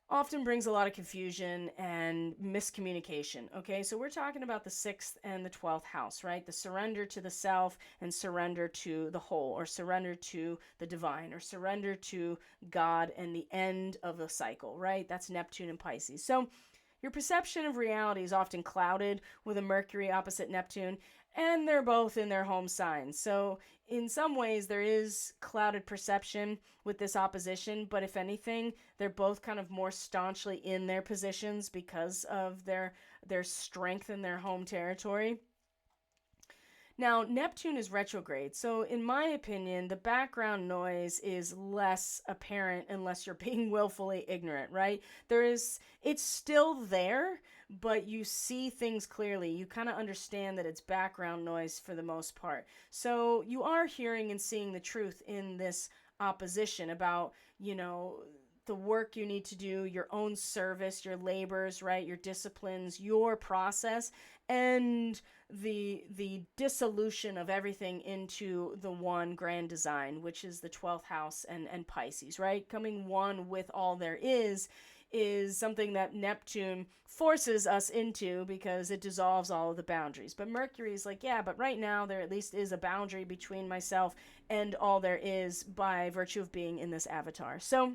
often brings a lot of confusion and miscommunication. Okay, so we're talking about the 6th and the 12th house, right? The surrender to the self and surrender to the whole, or surrender to the divine, or surrender to God and the end of the cycle, right? That's Neptune and Pisces. So your perception of reality is often clouded with a Mercury opposite Neptune, and they're both in their home signs. So in some ways, there is clouded perception with this opposition, but if anything, they're both kind of more staunchly in their positions because of their strength in their home territory. Now, Neptune is retrograde, so in my opinion, the background noise is less apparent unless you're being willfully ignorant, right? It's still there, but you see things clearly. You kind of understand that it's background noise for the most part. So you are hearing and seeing the truth in this opposition about, the work you need to do, your own service, your labors, right? Your disciplines, your process, and the dissolution of everything into the one grand design, which is the 12th house and Pisces, right? Coming one with all there is something that Neptune forces us into because it dissolves all of the boundaries. But Mercury is like, yeah, but right now there at least is a boundary between myself and all there is by virtue of being in this avatar. So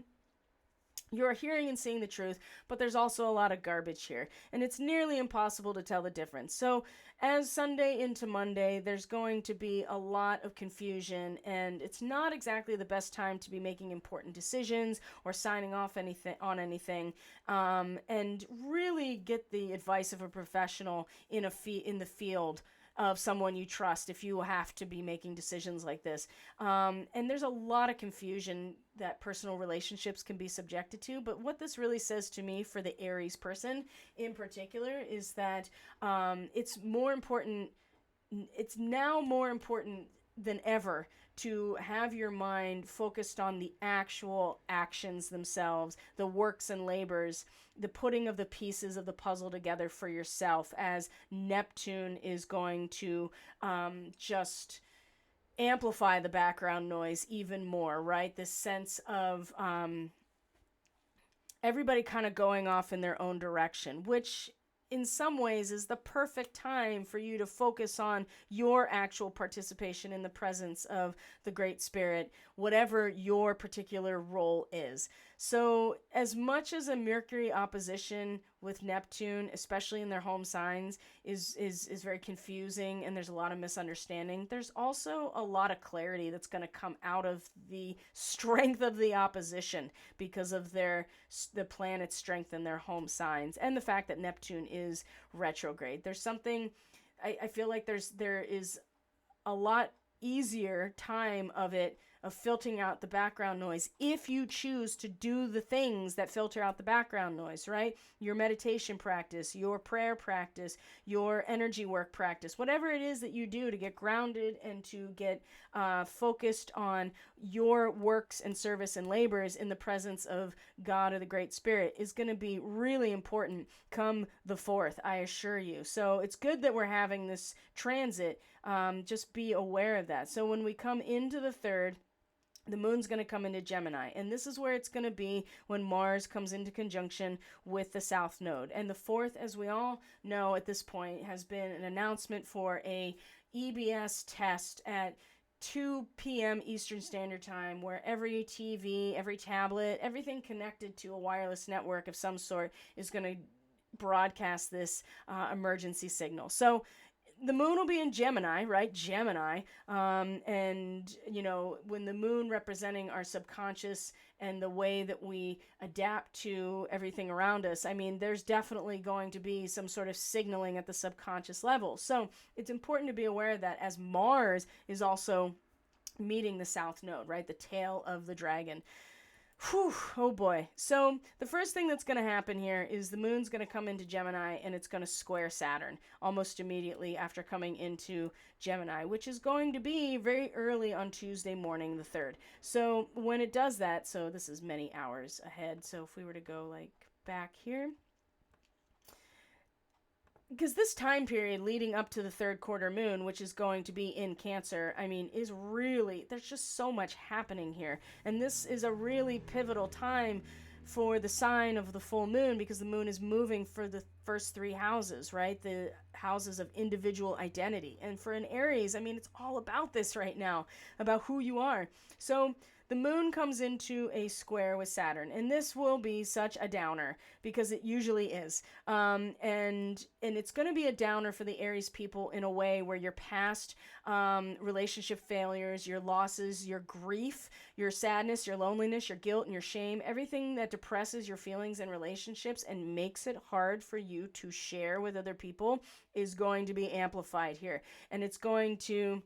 you're hearing and seeing the truth, but there's also a lot of garbage here, and it's nearly impossible to tell the difference. So as Sunday into Monday, there's going to be a lot of confusion, and it's not exactly the best time to be making important decisions or signing off on anything, and really get the advice of a professional in the field of someone you trust if you have to be making decisions like this. And there's a lot of confusion that personal relationships can be subjected to, but what this really says to me for the Aries person in particular is that it's now more important than ever to have your mind focused on the actual actions themselves, the works and labors, the putting of the pieces of the puzzle together for yourself, as Neptune is going to just amplify the background noise even more, right? This sense of everybody kind of going off in their own direction, which in some ways is the perfect time for you to focus on your actual participation in the presence of the Great Spirit, whatever your particular role is. So as much as a Mercury opposition with Neptune, especially in their home signs, is very confusing and there's a lot of misunderstanding, there's also a lot of clarity that's going to come out of the strength of the opposition because of the planet's strength in their home signs and the fact that Neptune is retrograde. There's something, I feel like there is a lot easier time of filtering out the background noise if you choose to do the things that filter out the background noise, right? Your meditation practice, your prayer practice, your energy work practice, whatever it is that you do to get grounded and to get focused on your works and service and labors in the presence of God or the Great Spirit is going to be really important come the 4th, I assure you. So it's good that we're having this transit. Just be aware of that. So when we come into the 3rd, the moon's going to come into Gemini, and this is where it's going to be when Mars comes into conjunction with the South Node. And the 4th, as we all know at this point, has been an announcement for a EBS test at 2 p.m. Eastern Standard Time, where every TV, every tablet, everything connected to a wireless network of some sort is going to broadcast this emergency signal. So the moon will be in Gemini, right? Gemini. And, you know, when the moon representing our subconscious and the way that we adapt to everything around us, I mean, there's definitely going to be some sort of signaling at the subconscious level. So it's important to be aware of that, as Mars is also meeting the South Node, right? The tail of the dragon. Whew, oh boy. So the first thing that's going to happen here is the moon's going to come into Gemini and it's going to square Saturn almost immediately after coming into Gemini, which is going to be very early on Tuesday morning, the 3rd. So when it does that, so this is many hours ahead. So if we were to go like back here, because this time period leading up to the 3rd quarter moon, which is going to be in Cancer, I mean, is really, there's just so much happening here. And this is a really pivotal time for the sign of the full moon, because the moon is moving for the first 3 houses, right? The houses of individual identity. And for an Aries, I mean, it's all about this right now, about who you are. So the moon comes into a square with Saturn, and this will be such a downer because it usually is. And it's going to be a downer for the Aries people in a way where your past relationship failures, your losses, your grief, your sadness, your loneliness, your guilt, and your shame, everything that depresses your feelings and relationships and makes it hard for you to share with other people is going to be amplified here. And it's going to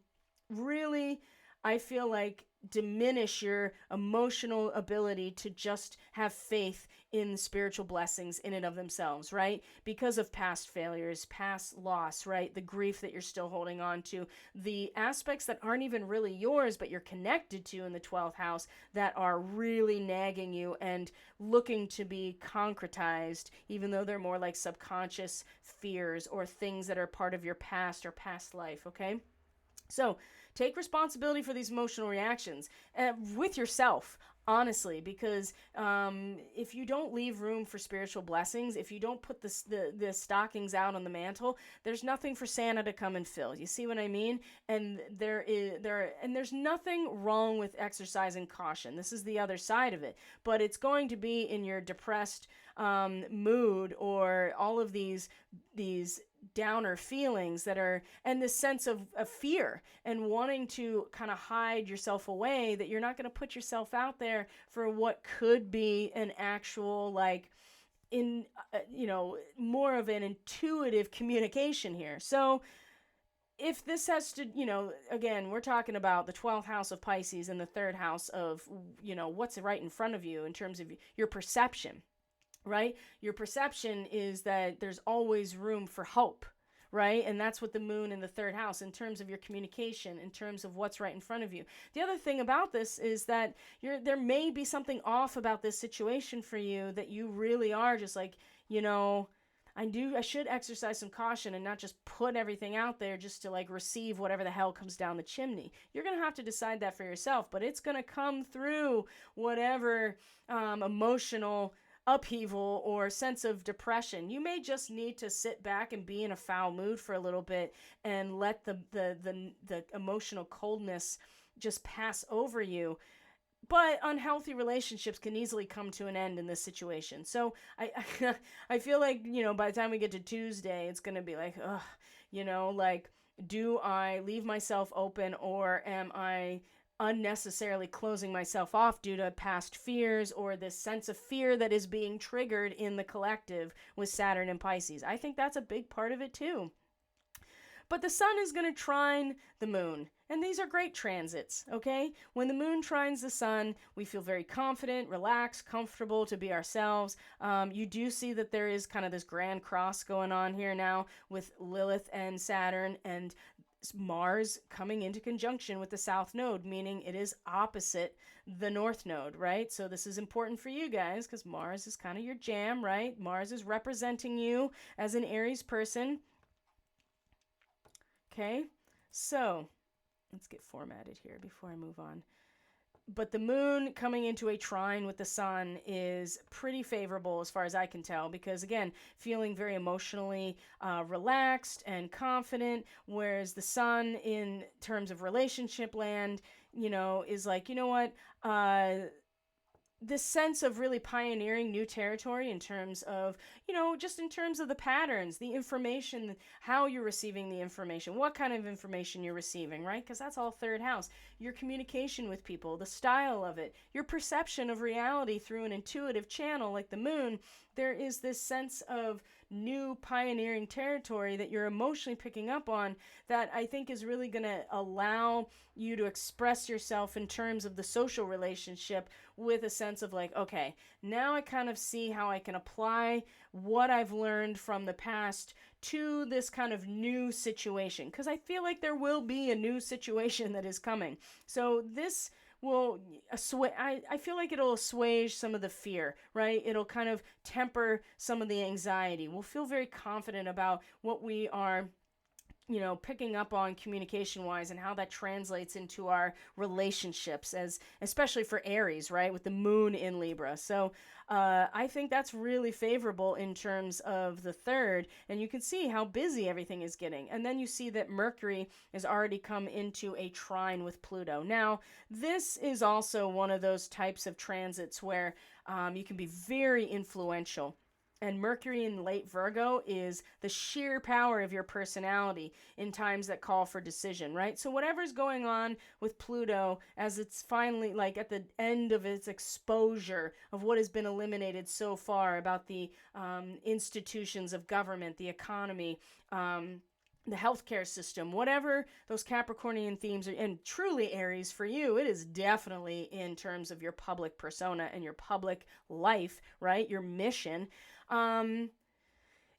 really, I feel like, diminish your emotional ability to just have faith in spiritual blessings in and of themselves, right? Because of past failures, past loss, right? The grief that you're still holding on to, the aspects that aren't even really yours, but you're connected to in the 12th house that are really nagging you and looking to be concretized, even though they're more like subconscious fears or things that are part of your past or past life, okay? So take responsibility for these emotional reactions with yourself, honestly, because if you don't leave room for spiritual blessings, if you don't put the stockings out on the mantle, there's nothing for Santa to come and fill. You see what I mean? And there's nothing wrong with exercising caution. This is the other side of it, but it's going to be in your depressed mood or all of these downer feelings that are, and this sense of fear and wanting to kind of hide yourself away, that you're not going to put yourself out there for what could be an actual, like, more of an intuitive communication here. So if this has to, again, we're talking about the 12th house of Pisces and the 3rd house of, what's right in front of you in terms of your perception. Right? Your perception is that there's always room for hope, right? And that's what the moon in the third house, in terms of your communication, in terms of what's right in front of you. The other thing about this is that there may be something off about this situation for you, that you really are just like, I should exercise some caution and not just put everything out there just to like receive whatever the hell comes down the chimney. You're going to have to decide that for yourself, but it's going to come through whatever emotional upheaval or sense of depression. You may just need to sit back and be in a foul mood for a little bit and let the emotional coldness just pass over you. But unhealthy relationships can easily come to an end in this situation. So I feel like, by the time we get to Tuesday, it's going to be like, like, do I leave myself open, or am I unnecessarily closing myself off due to past fears or this sense of fear that is being triggered in the collective with Saturn and Pisces? I think that's a big part of it too. But the sun is going to trine the moon. And these are great transits, okay? When the moon trines the sun, we feel very confident, relaxed, comfortable to be ourselves. You do see that there is kind of this grand cross going on here now with Lilith and Saturn and Mars coming into conjunction with the South Node, meaning it is opposite the North Node, right? So this is important for you guys because Mars is kind of your jam, right? Mars is representing you as an Aries person. Okay, so let's get formatted here before I move on. But the moon coming into a trine with the sun is pretty favorable as far as I can tell, because again, feeling very emotionally relaxed and confident, whereas the sun in terms of relationship land, is like, this sense of really pioneering new territory in terms of, just in terms of the patterns, the information, how you're receiving the information, what kind of information you're receiving, right? Because that's all third house. Your communication with people, the style of it, your perception of reality through an intuitive channel like the moon. There is this sense of new pioneering territory that you're emotionally picking up on that I think is really going to allow you to express yourself in terms of the social relationship with a sense of like, okay, now I kind of see how I can apply what I've learned from the past to this kind of new situation, because I feel like there will be a new situation that is coming. So this will I feel like it'll assuage some of the fear, right? It'll kind of temper some of the anxiety. We'll feel very confident about what we are picking up on communication-wise and how that translates into our relationships, especially for Aries, right, with the moon in Libra. So I think that's really favorable in terms of the third, and you can see how busy everything is getting. And then you see that Mercury has already come into a trine with Pluto. Now, this is also one of those types of transits where you can be very influential. And Mercury in late Virgo is the sheer power of your personality in times that call for decision, right? So whatever's going on with Pluto, as it's finally like at the end of its exposure of what has been eliminated so far about the institutions of government, the economy, the healthcare system, whatever those Capricornian themes are, and truly Aries for you, it is definitely in terms of your public persona and your public life, right? Your mission.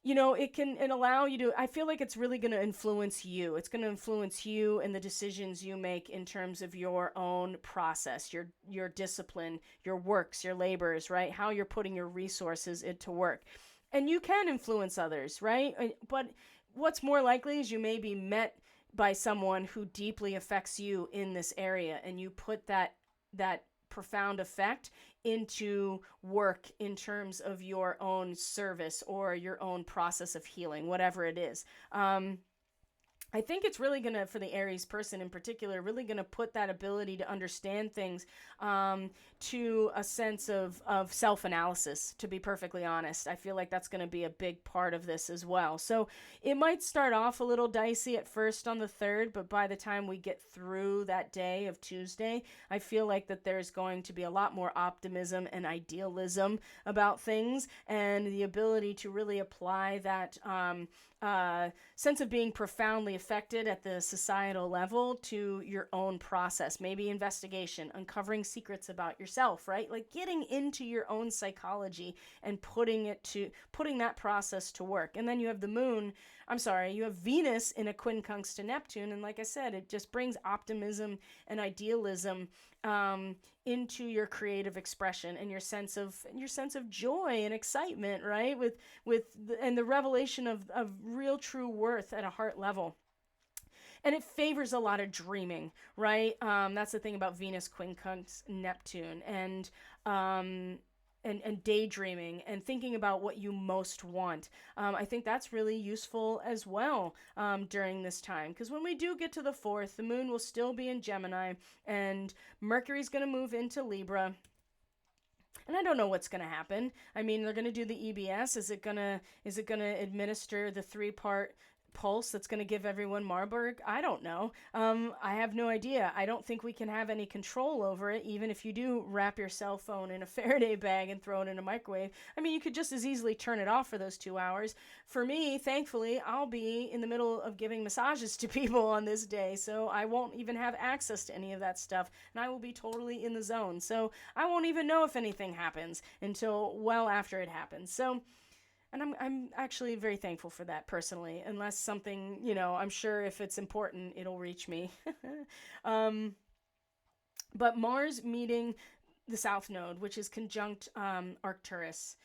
It allow you to, I feel like it's really going to influence you. It's going to influence you and the decisions you make in terms of your own process, your discipline, your works, your labors, right? How you're putting your resources into work. And you can influence others, right? But what's more likely is you may be met by someone who deeply affects you in this area, and you put that profound effect into work in terms of your own service or your own process of healing, whatever it is. I think it's really going to, for the Aries person in particular, really going to put that ability to understand things to a sense of self-analysis, to be perfectly honest. I feel like that's going to be a big part of this as well. So it might start off a little dicey at first on the 3rd, but by the time we get through that day of Tuesday, I feel like that there's going to be a lot more optimism and idealism about things, and the ability to really apply that sense of being profoundly affected at the societal level to your own process, maybe investigation, uncovering secrets about yourself, right? Like getting into your own psychology and putting that process to work. And then you have you have Venus in a quincunx to Neptune, and like I said, it just brings optimism and idealism into your creative expression and your sense of joy and excitement, right? And the revelation of real true worth at a heart level. And it favors a lot of dreaming, right? That's the thing about Venus quincunx Neptune, and daydreaming and thinking about what you most want. I think that's really useful as well during this time, because when we do get to the 4th, the moon will still be in Gemini and Mercury's going to move into Libra. And I don't know what's going to happen. I mean, they're going to do the EBS. Is it going to administer the 3-part pulse that's going to give everyone Marburg? I don't know. I have no idea. I don't think we can have any control over it, even if you do wrap your cell phone in a Faraday bag and throw it in a microwave. I mean, you could just as easily turn it off for those 2 hours. For me, thankfully, I'll be in the middle of giving massages to people on this day, so I won't even have access to any of that stuff, and I will be totally in the zone. So I won't even know if anything happens until well after it happens. So, and I'm actually very thankful for that personally, unless something, I'm sure if it's important, it'll reach me. But Mars meeting the South Node, which is conjunct Arcturus.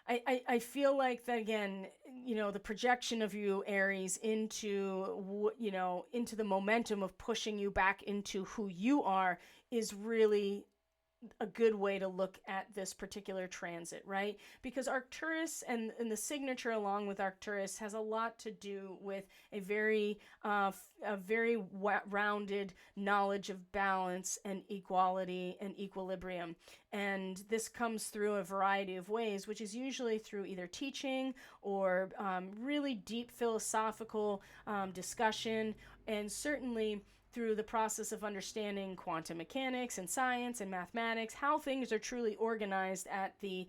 I feel like that again, the projection of you, Aries, into the momentum of pushing you back into who you are is really a good way to look at this particular transit, right? Because Arcturus and the signature along with Arcturus has a lot to do with a very rounded knowledge of balance and equality and equilibrium. And this comes through a variety of ways, which is usually through either teaching or really deep philosophical discussion, and certainly through the process of understanding quantum mechanics and science and mathematics, how things are truly organized at the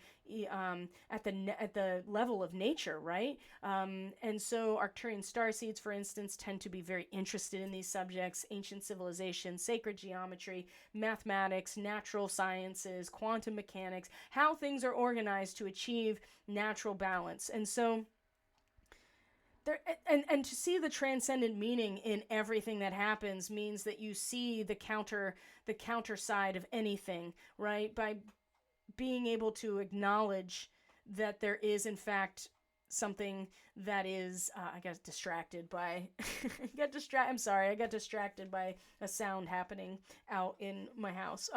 level of nature, right? And so Arcturian starseeds, for instance, tend to be very interested in these subjects: ancient civilization, sacred geometry, mathematics, natural sciences, quantum mechanics, how things are organized to achieve natural balance. And so there, and to see the transcendent meaning in everything that happens means that you see the counter side of anything, right? By being able to acknowledge that there is in fact something that is I got distracted by I got distracted by a sound happening out in my house.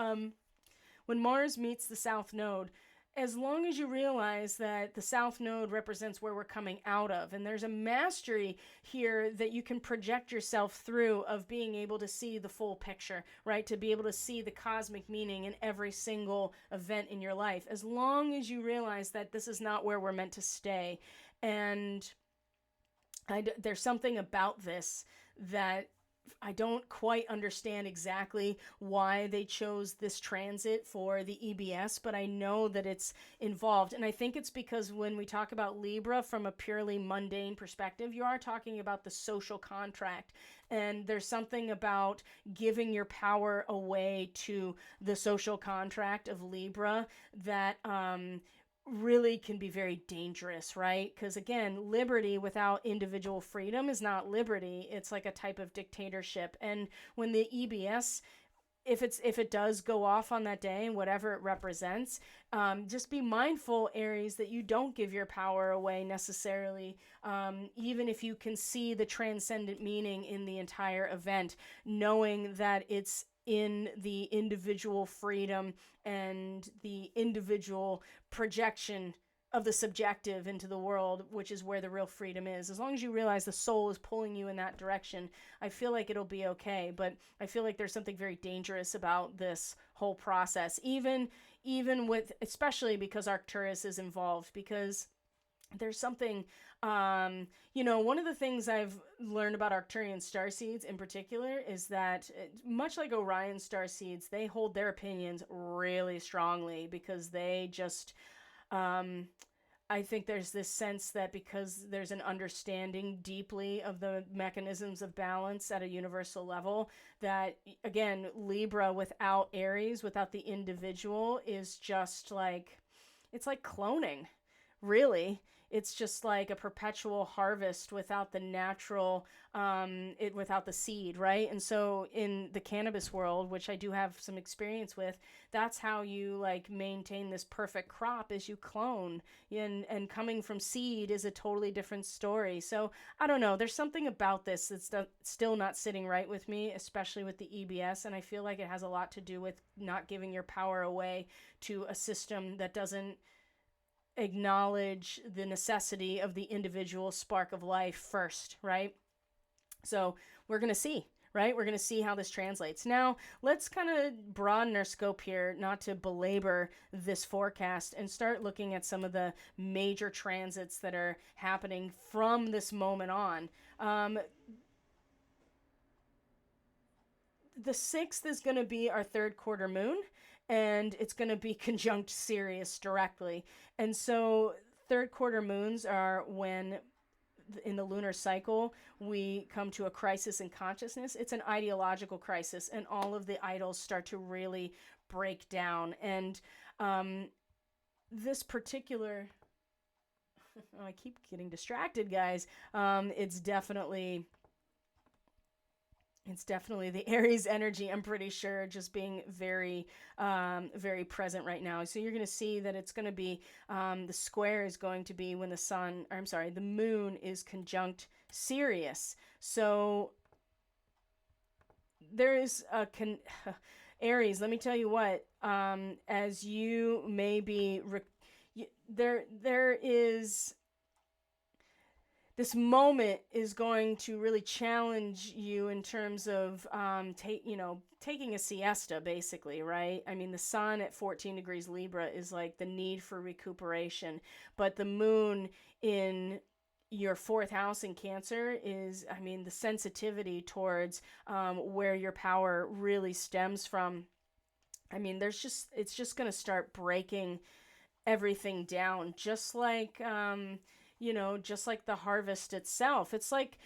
When Mars meets the South Node, as long as you realize that the South Node represents where we're coming out of, and there's a mastery here that you can project yourself through of being able to see the full picture, right? To be able to see the cosmic meaning in every single event in your life. As long as you realize that this is not where we're meant to stay. And there's something about this that I don't quite understand exactly why they chose this transit for the EBS, but I know that it's involved. And I think it's because when we talk about Libra from a purely mundane perspective, you are talking about the social contract. And there's something about giving your power away to the social contract of Libra that really can be very dangerous, right? Because again, liberty without individual freedom is not liberty. It's like a type of dictatorship. And when the EBS, if it does go off on that day, whatever it represents, just be mindful, Aries, that you don't give your power away necessarily, even if you can see the transcendent meaning in the entire event, knowing that it's in the individual freedom and the individual projection of the subjective into the world, which is where the real freedom is. As long as you realize the soul is pulling you in that direction, I feel like it'll be okay. But I feel like there's something very dangerous about this whole process, even with, especially because Arcturus is involved, because there's something, one of the things I've learned about Arcturian starseeds in particular is that, much like Orion starseeds, they hold their opinions really strongly because they just, I think there's this sense that because there's an understanding deeply of the mechanisms of balance at a universal level, that again, Libra without Aries, without the individual, is just like, it's like cloning, really. It's just like a perpetual harvest without the natural, without the seed, right? And so in the cannabis world, which I do have some experience with, that's how you like maintain this perfect crop, is you clone. And coming from seed is a totally different story. So I don't know. There's something about this that's still not sitting right with me, especially with the EBS. And I feel like it has a lot to do with not giving your power away to a system that doesn't acknowledge the necessity of the individual spark of life first, right? So we're going to see, right? We're going to see how this translates. Now, let's kind of broaden our scope here, not to belabor this forecast, and start looking at some of the major transits that are happening from this moment on. The 6th is going to be our third quarter moon, and it's going to be conjunct Sirius directly. And so third quarter moons are when in the lunar cycle we come to a crisis in consciousness. It's an ideological crisis, and all of the idols start to really break down. And this particular oh, I keep getting distracted, guys. It's definitely the Aries energy, I'm pretty sure, just being very, very present right now. So you're going to see that it's going to be, the square is going to be when the moon is conjunct Sirius. So there is Aries, let me tell you what, as you may be, there is, this moment is going to really challenge you in terms of taking a siesta, basically, right? I mean, the sun at 14 degrees Libra is like the need for recuperation, but the moon in your 4th house in Cancer is, I mean, the sensitivity towards where your power really stems from. I mean, it's just going to start breaking everything down, just like just like the harvest itself. It's like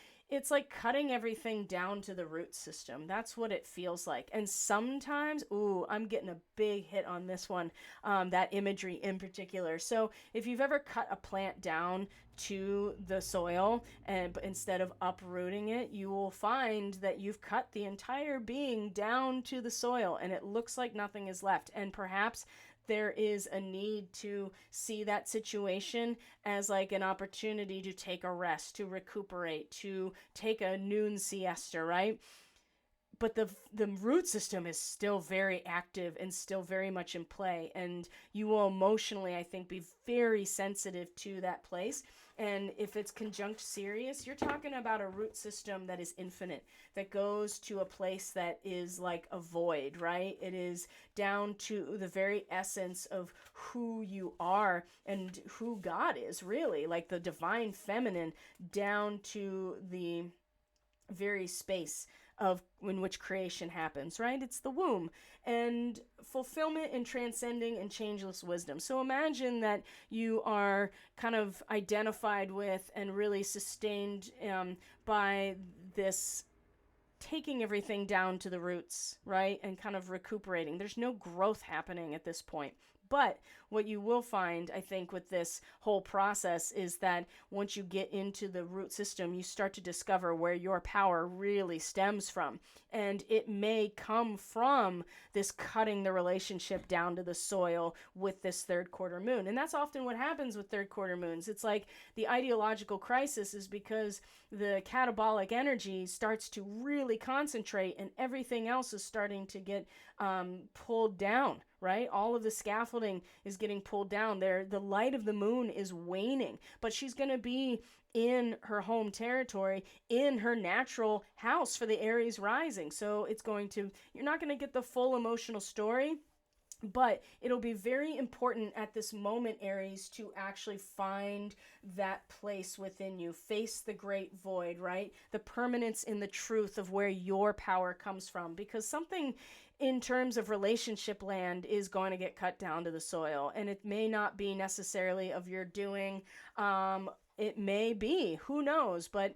cutting everything down to the root system. That's what it feels like. And sometimes, I'm getting a big hit on this one, that imagery in particular. So if you've ever cut a plant down to the soil, and instead of uprooting it, you will find that you've cut the entire being down to the soil, and it looks like nothing is left. And perhaps there is a need to see that situation as like an opportunity to take a rest, to recuperate, to take a noon siesta, right? But the root system is still very active and still very much in play, and you will emotionally, I think, be very sensitive to that place. And if it's conjunct Sirius, you're talking about a root system that is infinite, that goes to a place that is like a void, right? It is down to the very essence of who you are and who God is, really, like the divine feminine, down to the very space of in which creation happens, right? It's the womb, and fulfillment and transcending and changeless wisdom. So imagine that you are kind of identified with and really sustained by this taking everything down to the roots, right? And kind of recuperating. There's no growth happening at this point. But what you will find, I think, with this whole process is that once you get into the root system, you start to discover where your power really stems from. And it may come from this cutting the relationship down to the soil with this third quarter moon. And that's often what happens with third quarter moons. It's like the ideological crisis is because the catabolic energy starts to really concentrate, and everything else is starting to get pulled down, right? All of the scaffolding is getting pulled down there. The light of the moon is waning, but she's going to be in her home territory, in her natural house for the Aries rising. So you're not going to get the full emotional story But it'll be very important at this moment, Aries, to actually find that place within you. Face the great void, right? The permanence in the truth of where your power comes from. Because something in terms of relationship land is going to get cut down to the soil. And it may not be necessarily of your doing. It may be, who knows? But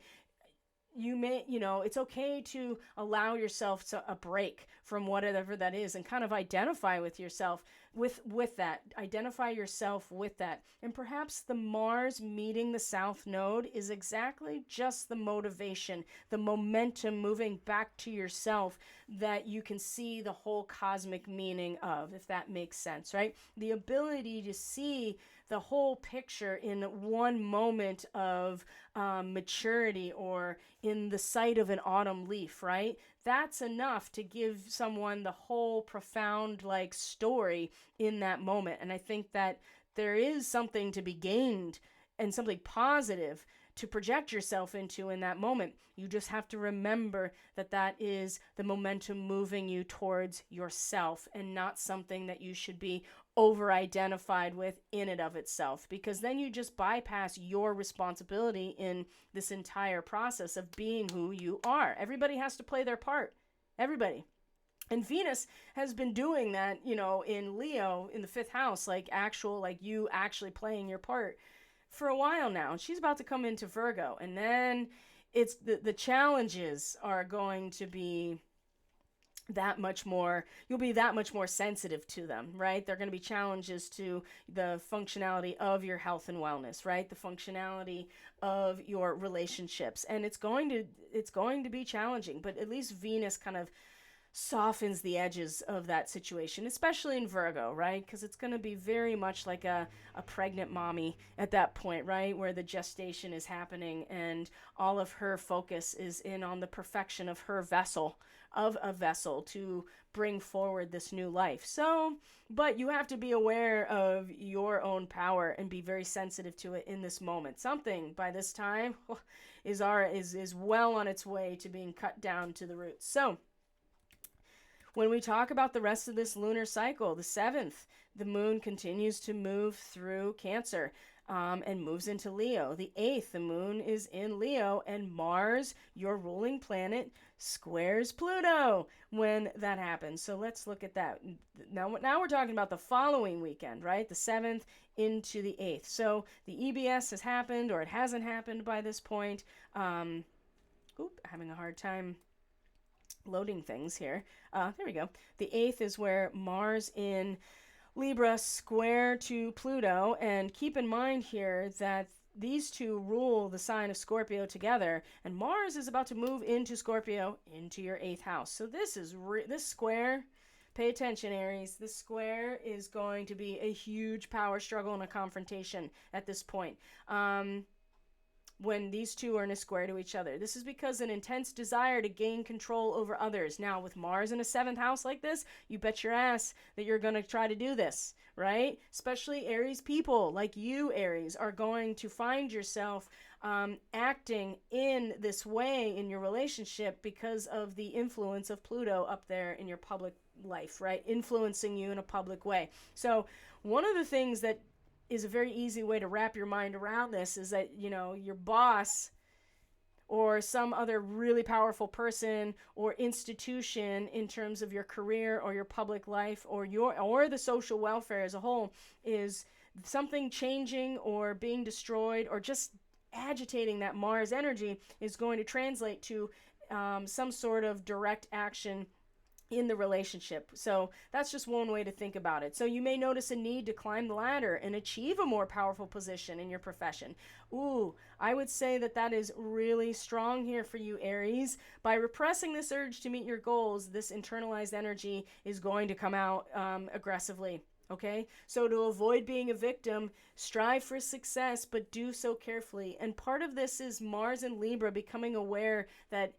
it's okay to allow yourself a break from whatever that is and kind of identify with yourself with that. Identify yourself with that. And perhaps the Mars meeting the South Node is exactly just the motivation, the momentum moving back to yourself that you can see the whole cosmic meaning of, if that makes sense, right? The ability to see the whole picture in one moment of maturity, or in the sight of an autumn leaf, right? That's enough to give someone the whole profound story in that moment. And I think that there is something to be gained and something positive to project yourself into in that moment. You just have to remember that that is the momentum moving you towards yourself, and not something that you should be over-identified with in and of itself, because then you just bypass your responsibility in this entire process of being who you are. Everybody has to play their part. Everybody. And Venus has been doing that, in Leo, in the 5th house, you actually playing your part for a while now. She's about to come into Virgo, and then it's the challenges are going to be that much more, you'll be that much more sensitive to them, right? They're going to be challenges to the functionality of your health and wellness, right? The functionality of your relationships. And it's going to be challenging, but at least Venus kind of softens the edges of that situation, especially in Virgo, right? Because it's going to be very much like a pregnant mommy at that point, right? Where the gestation is happening and all of her focus is in on the perfection of her vessel, of a vessel to bring forward this new life. So, but you have to be aware of your own power and be very sensitive to it in this moment. Something by this time is well on its way to being cut down to the roots. So, when we talk about the rest of this lunar cycle, the 7th, the moon continues to move through Cancer and moves into Leo. The 8th, the moon is in Leo, and Mars, your ruling planet, squares Pluto when that happens. So let's look at that. Now we're talking about the following weekend, right? The 7th into the 8th. So the EBS has happened, or it hasn't happened by this point. Having a hard time loading things here. There we go. The 8th is where Mars in Libra square to Pluto, and keep in mind here that these two rule the sign of Scorpio together, and Mars is about to move into Scorpio, into your 8th house. So this square, pay attention, Aries, this square is going to be a huge power struggle and a confrontation at this point. When these two are in a square to each other. This is because an intense desire to gain control over others. Now, with Mars in a 7th house like this, you bet your ass that you're going to try to do this, right? Especially Aries people like you, Aries, are going to find yourself acting in this way in your relationship because of the influence of Pluto up there in your public life, right? Influencing you in a public way. So one of the things that is a very easy way to wrap your mind around this is that, your boss or some other really powerful person or institution in terms of your career or your public life or the social welfare as a whole is something changing or being destroyed, or just agitating that Mars energy is going to translate to some sort of direct action in the relationship. So that's just one way to think about it. So you may notice a need to climb the ladder and achieve a more powerful position in your profession. I would say that is really strong here for you, Aries. By repressing this urge to meet your goals, this internalized energy is going to come out aggressively. Okay, so to avoid being a victim, strive for success, but do so carefully. And part of this is Mars and Libra becoming aware that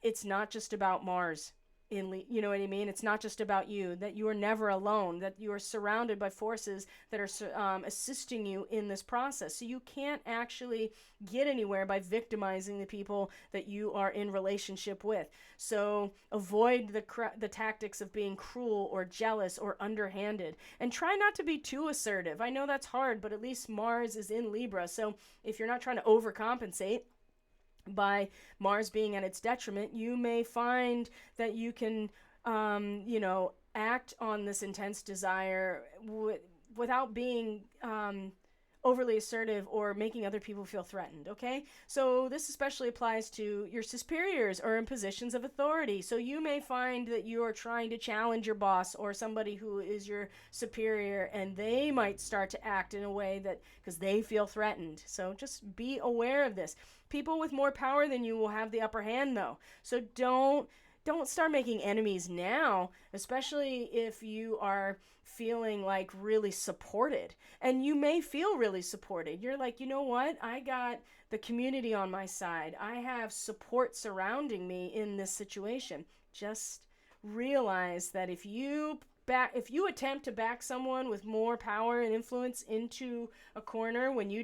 it's not just about Mars. you know what I mean? It's not just about you, that you are never alone, that you are surrounded by forces that are assisting you in this process. So you can't actually get anywhere by victimizing the people that you are in relationship with. So avoid the tactics of being cruel or jealous or underhanded, and try not to be too assertive. I know that's hard, but at least Mars is in Libra. So if you're not trying to overcompensate by Mars being at its detriment, you may find that you can, act on this intense desire without being overly assertive or making other people feel threatened, okay? So this especially applies to your superiors or in positions of authority. So you may find that you are trying to challenge your boss or somebody who is your superior, and they might start to act in a way that, because they feel threatened. So just be aware of this. People with more power than you will have the upper hand, though. So don't start making enemies now, especially if you are feeling like really supported. And you may feel really supported. You're like, you know what? I got the community on my side. I have support surrounding me in this situation. Just realize that if you attempt to back someone with more power and influence into a corner when you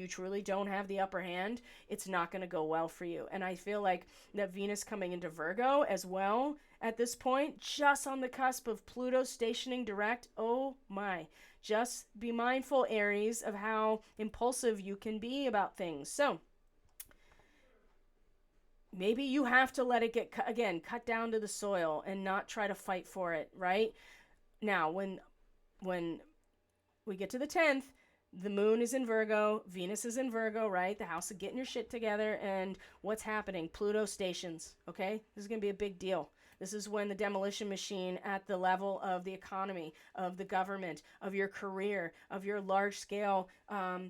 truly don't have the upper hand, it's not going to go well for you. And I feel like that Venus coming into Virgo as well at this point, just on the cusp of Pluto stationing direct. Oh my. Just be mindful, Aries, of how impulsive you can be about things. So maybe you have to let it get, cut down to the soil and not try to fight for it, right? Now, when we get to the 10th, the moon is in Virgo, Venus is in Virgo, right? The house of getting your shit together. And what's happening? Pluto stations, okay? This is going to be a big deal. This is when the demolition machine at the level of the economy, of the government, of your career, of your large-scale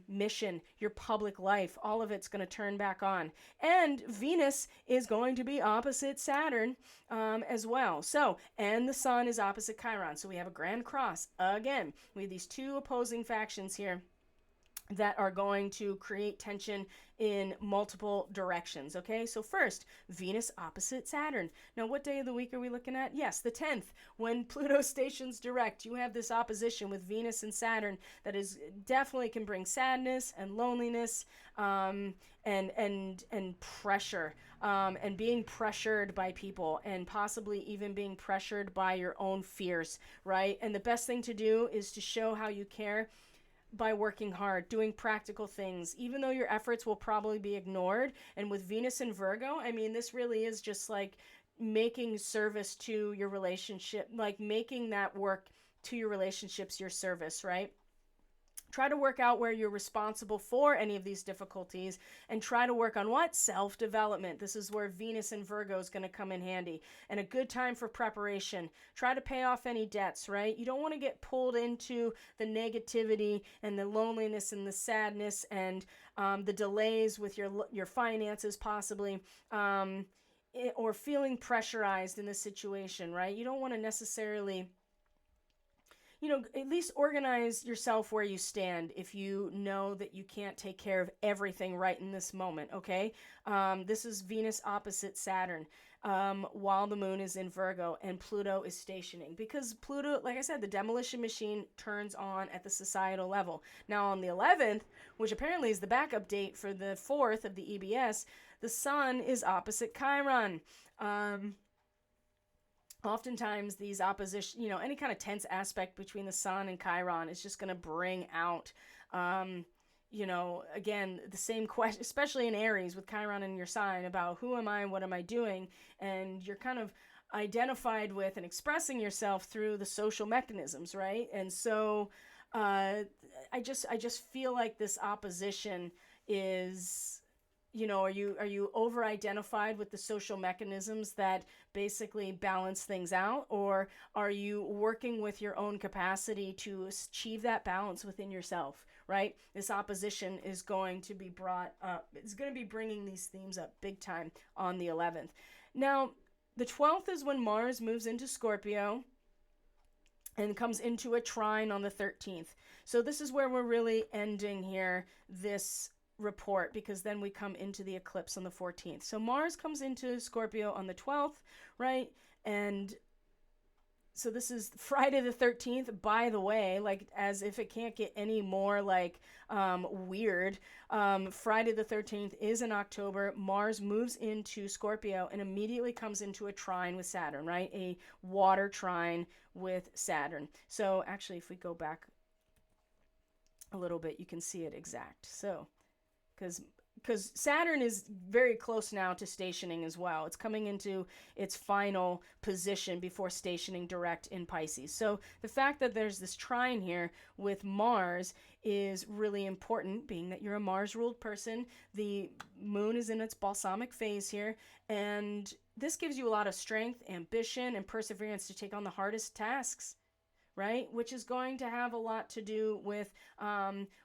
mission, your public life, all of it's going to turn back on. And Venus is going to be opposite Saturn as well. So, and the sun is opposite Chiron. So we have a grand cross. Again, we have these two opposing factions here that are going to create tension in multiple directions, okay? So first, Venus opposite Saturn. Now, what day of the week are we looking at? Yes, the 10th, when Pluto stations direct. You have this opposition with Venus and Saturn that is definitely can bring sadness and loneliness and pressure and being pressured by people, and possibly even being pressured by your own fears, right? And the best thing to do is to show how you care by working hard, doing practical things, even though your efforts will probably be ignored. And with Venus in Virgo, I mean, this really is just like making service to your relationship, like making that work to your relationships your service, right? Try to work out where you're responsible for any of these difficulties, and try to work on what? Self-development. This is where Venus in Virgo is going to come in handy, and a good time for preparation. Try to pay off any debts, right? You don't want to get pulled into the negativity and the loneliness and the sadness and the delays with your finances possibly, or feeling pressurized in this situation, right? You don't want to necessarily, at least organize yourself where you stand if you know that you can't take care of everything right in this moment, okay? This is Venus opposite Saturn while the moon is in Virgo and Pluto is stationing. Because Pluto, like I said, the demolition machine turns on at the societal level. Now on the 11th, which apparently is the backup date for the 4th of the EBS, the sun is opposite Chiron. Oftentimes these opposition, any kind of tense aspect between the sun and Chiron is just going to bring out, again, the same question, especially in Aries with Chiron in your sign, about who am I and what am I doing? And you're kind of identified with and expressing yourself through the social mechanisms, right? And so I just feel like this opposition is, are you over-identified with the social mechanisms that basically balance things out? Or are you working with your own capacity to achieve that balance within yourself, right? This opposition is going to be brought up. It's going to be bringing these themes up big time on the 11th. Now, the 12th is when Mars moves into Scorpio and comes into a trine on the 13th. So this is where we're really ending here this report, because then we come into the eclipse on the 14th. So Mars comes into Scorpio on the 12th, right? And so this is Friday the 13th, by the way, like as if it can't get any more like weird. Friday the 13th is in October. Mars moves into Scorpio and immediately comes into a trine with Saturn, right? A water trine with Saturn. So actually, if we go back a little bit, you can see it exact. So, because Saturn is very close now to stationing as well. It's coming into its final position before stationing direct in Pisces. So the fact that there's this trine here with Mars is really important, being that you're a Mars-ruled person. The moon is in its balsamic phase here, and this gives you a lot of strength, ambition, and perseverance to take on the hardest tasks, right? Which is going to have a lot to do with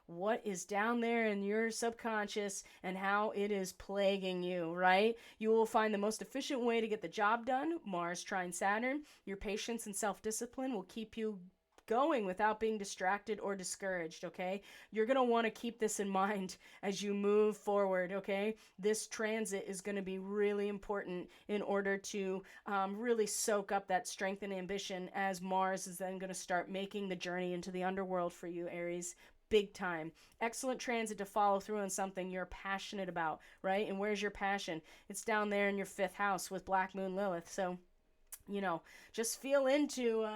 what is down there in your subconscious and how it is plaguing you, right? You will find the most efficient way to get the job done. Mars trine Saturn. Your patience and self-discipline will keep you going without being distracted or discouraged, okay? You're going to want to keep this in mind as you move forward, okay? This transit is going to be really important in order to really soak up that strength and ambition, as Mars is then going to start making the journey into the underworld for you, Aries. Big time. Excellent transit to follow through on something you're passionate about, right? And where's your passion? It's down there in your 5th house with Black Moon Lilith. So, you know, just feel into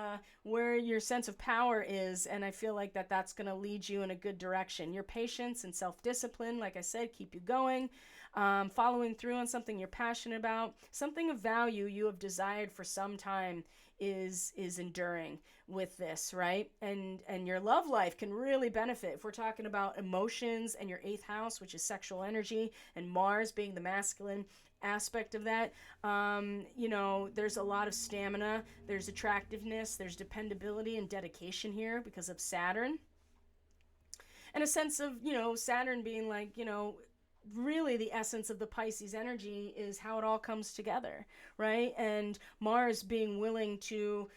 where your sense of power is, and I feel like that's going to lead you in a good direction. Your patience and self-discipline, like I said, keep you going. Following through on something you're passionate about, something of value you have desired for some time is enduring with this, right? And your love life can really benefit if we're talking about emotions and your 8th house, which is sexual energy, and Mars being the masculine aspect of that. You know, there's a lot of stamina, there's attractiveness, there's dependability and dedication here because of Saturn, and a sense of, you know, Saturn being like, you know, really the essence of the Pisces energy is how it all comes together, right? And Mars being willing to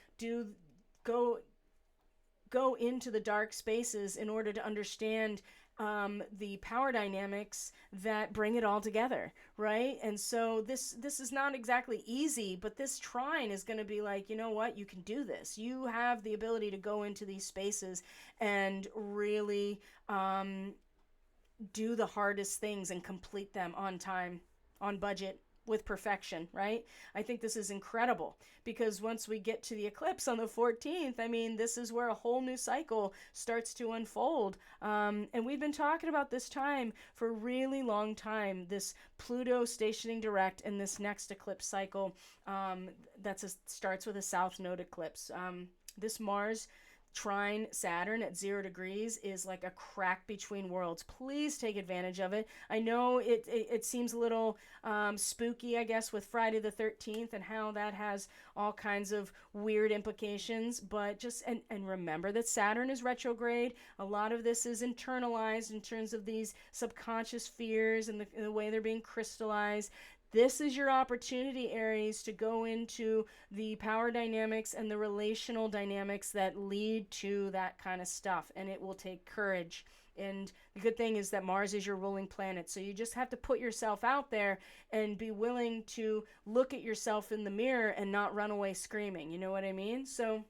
go into the dark spaces in order to understand the power dynamics that bring it all together, right? And so this is not exactly easy, but this trine is going to be like, you know what, you can do this. You have the ability to go into these spaces and really do the hardest things and complete them on time, on budget, with perfection, right? I think this is incredible, because once we get to the eclipse on the 14th, I mean, this is where a whole new cycle starts to unfold. And we've been talking about this time for a really long time, this Pluto stationing direct in this next eclipse cycle starts with a south node eclipse. This Mars trine Saturn at 0 degrees is like a crack between worlds. Please take advantage of it. I know it seems a little spooky, I guess, with Friday the 13th and how that has all kinds of weird implications, but just and remember that Saturn is retrograde. A lot of this is internalized in terms of these subconscious fears and the way they're being crystallized. This is your opportunity, Aries, to go into the power dynamics and the relational dynamics that lead to that kind of stuff, and it will take courage. And the good thing is that Mars is your ruling planet, so you just have to put yourself out there and be willing to look at yourself in the mirror and not run away screaming. You know what I mean? So,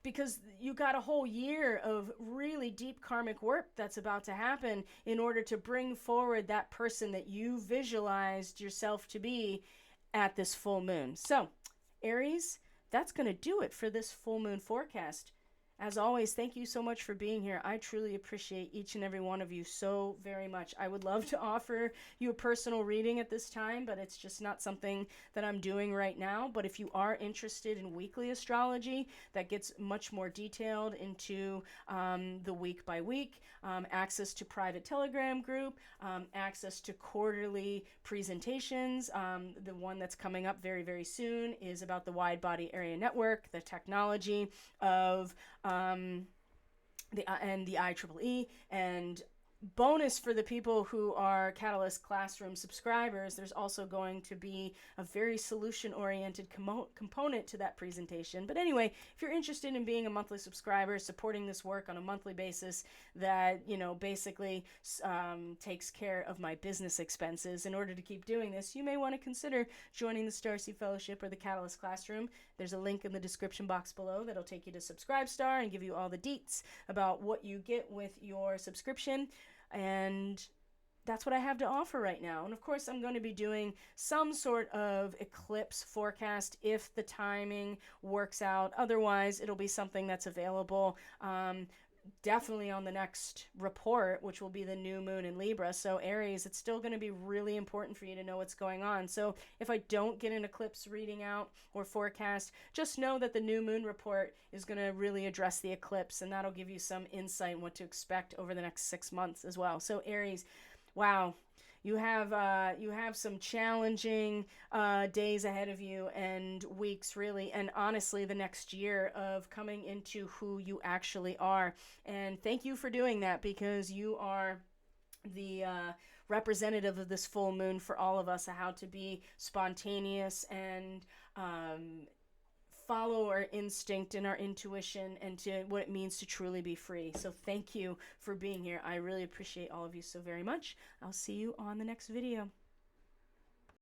because you got a whole year of really deep karmic work that's about to happen in order to bring forward that person that you visualized yourself to be at this full moon. So, Aries, that's going to do it for this full moon forecast. As always, thank you so much for being here. I truly appreciate each and every one of you so very much. I would love to offer you a personal reading at this time, but it's just not something that I'm doing right now. But if you are interested in weekly astrology that gets much more detailed into the week by week, access to private Telegram group, access to quarterly presentations. The one that's coming up very, very soon is about the wide body area network, the technology of the IEEE, and bonus for the people who are Catalyst Classroom subscribers, there's also going to be a very solution-oriented component to that presentation. But anyway, if you're interested in being a monthly subscriber, supporting this work on a monthly basis that, you know, basically takes care of my business expenses in order to keep doing this, you may want to consider joining the Starseed Fellowship or the Catalyst Classroom. There's a link in the description box below that'll take you to Subscribestar and give you all the deets about what you get with your subscription. And that's what I have to offer right now. And of course, I'm going to be doing some sort of eclipse forecast if the timing works out. Otherwise, it'll be something that's available definitely on the next report, which will be the new moon in Libra. So Aries, it's still going to be really important for you to know what's going on. So if I don't get an eclipse reading out or forecast, just know that the new moon report is going to really address the eclipse, and that'll give you some insight on what to expect over the next 6 months as well. So Aries, wow. You have some challenging days ahead of you, and weeks, really, and honestly the next year of coming into who you actually are. And thank you for doing that, because you are the representative of this full moon for all of us, how to be spontaneous and follow our instinct and our intuition, and to what it means to truly be free. So thank you for being here. I really appreciate all of you so very much. I'll see you on the next video.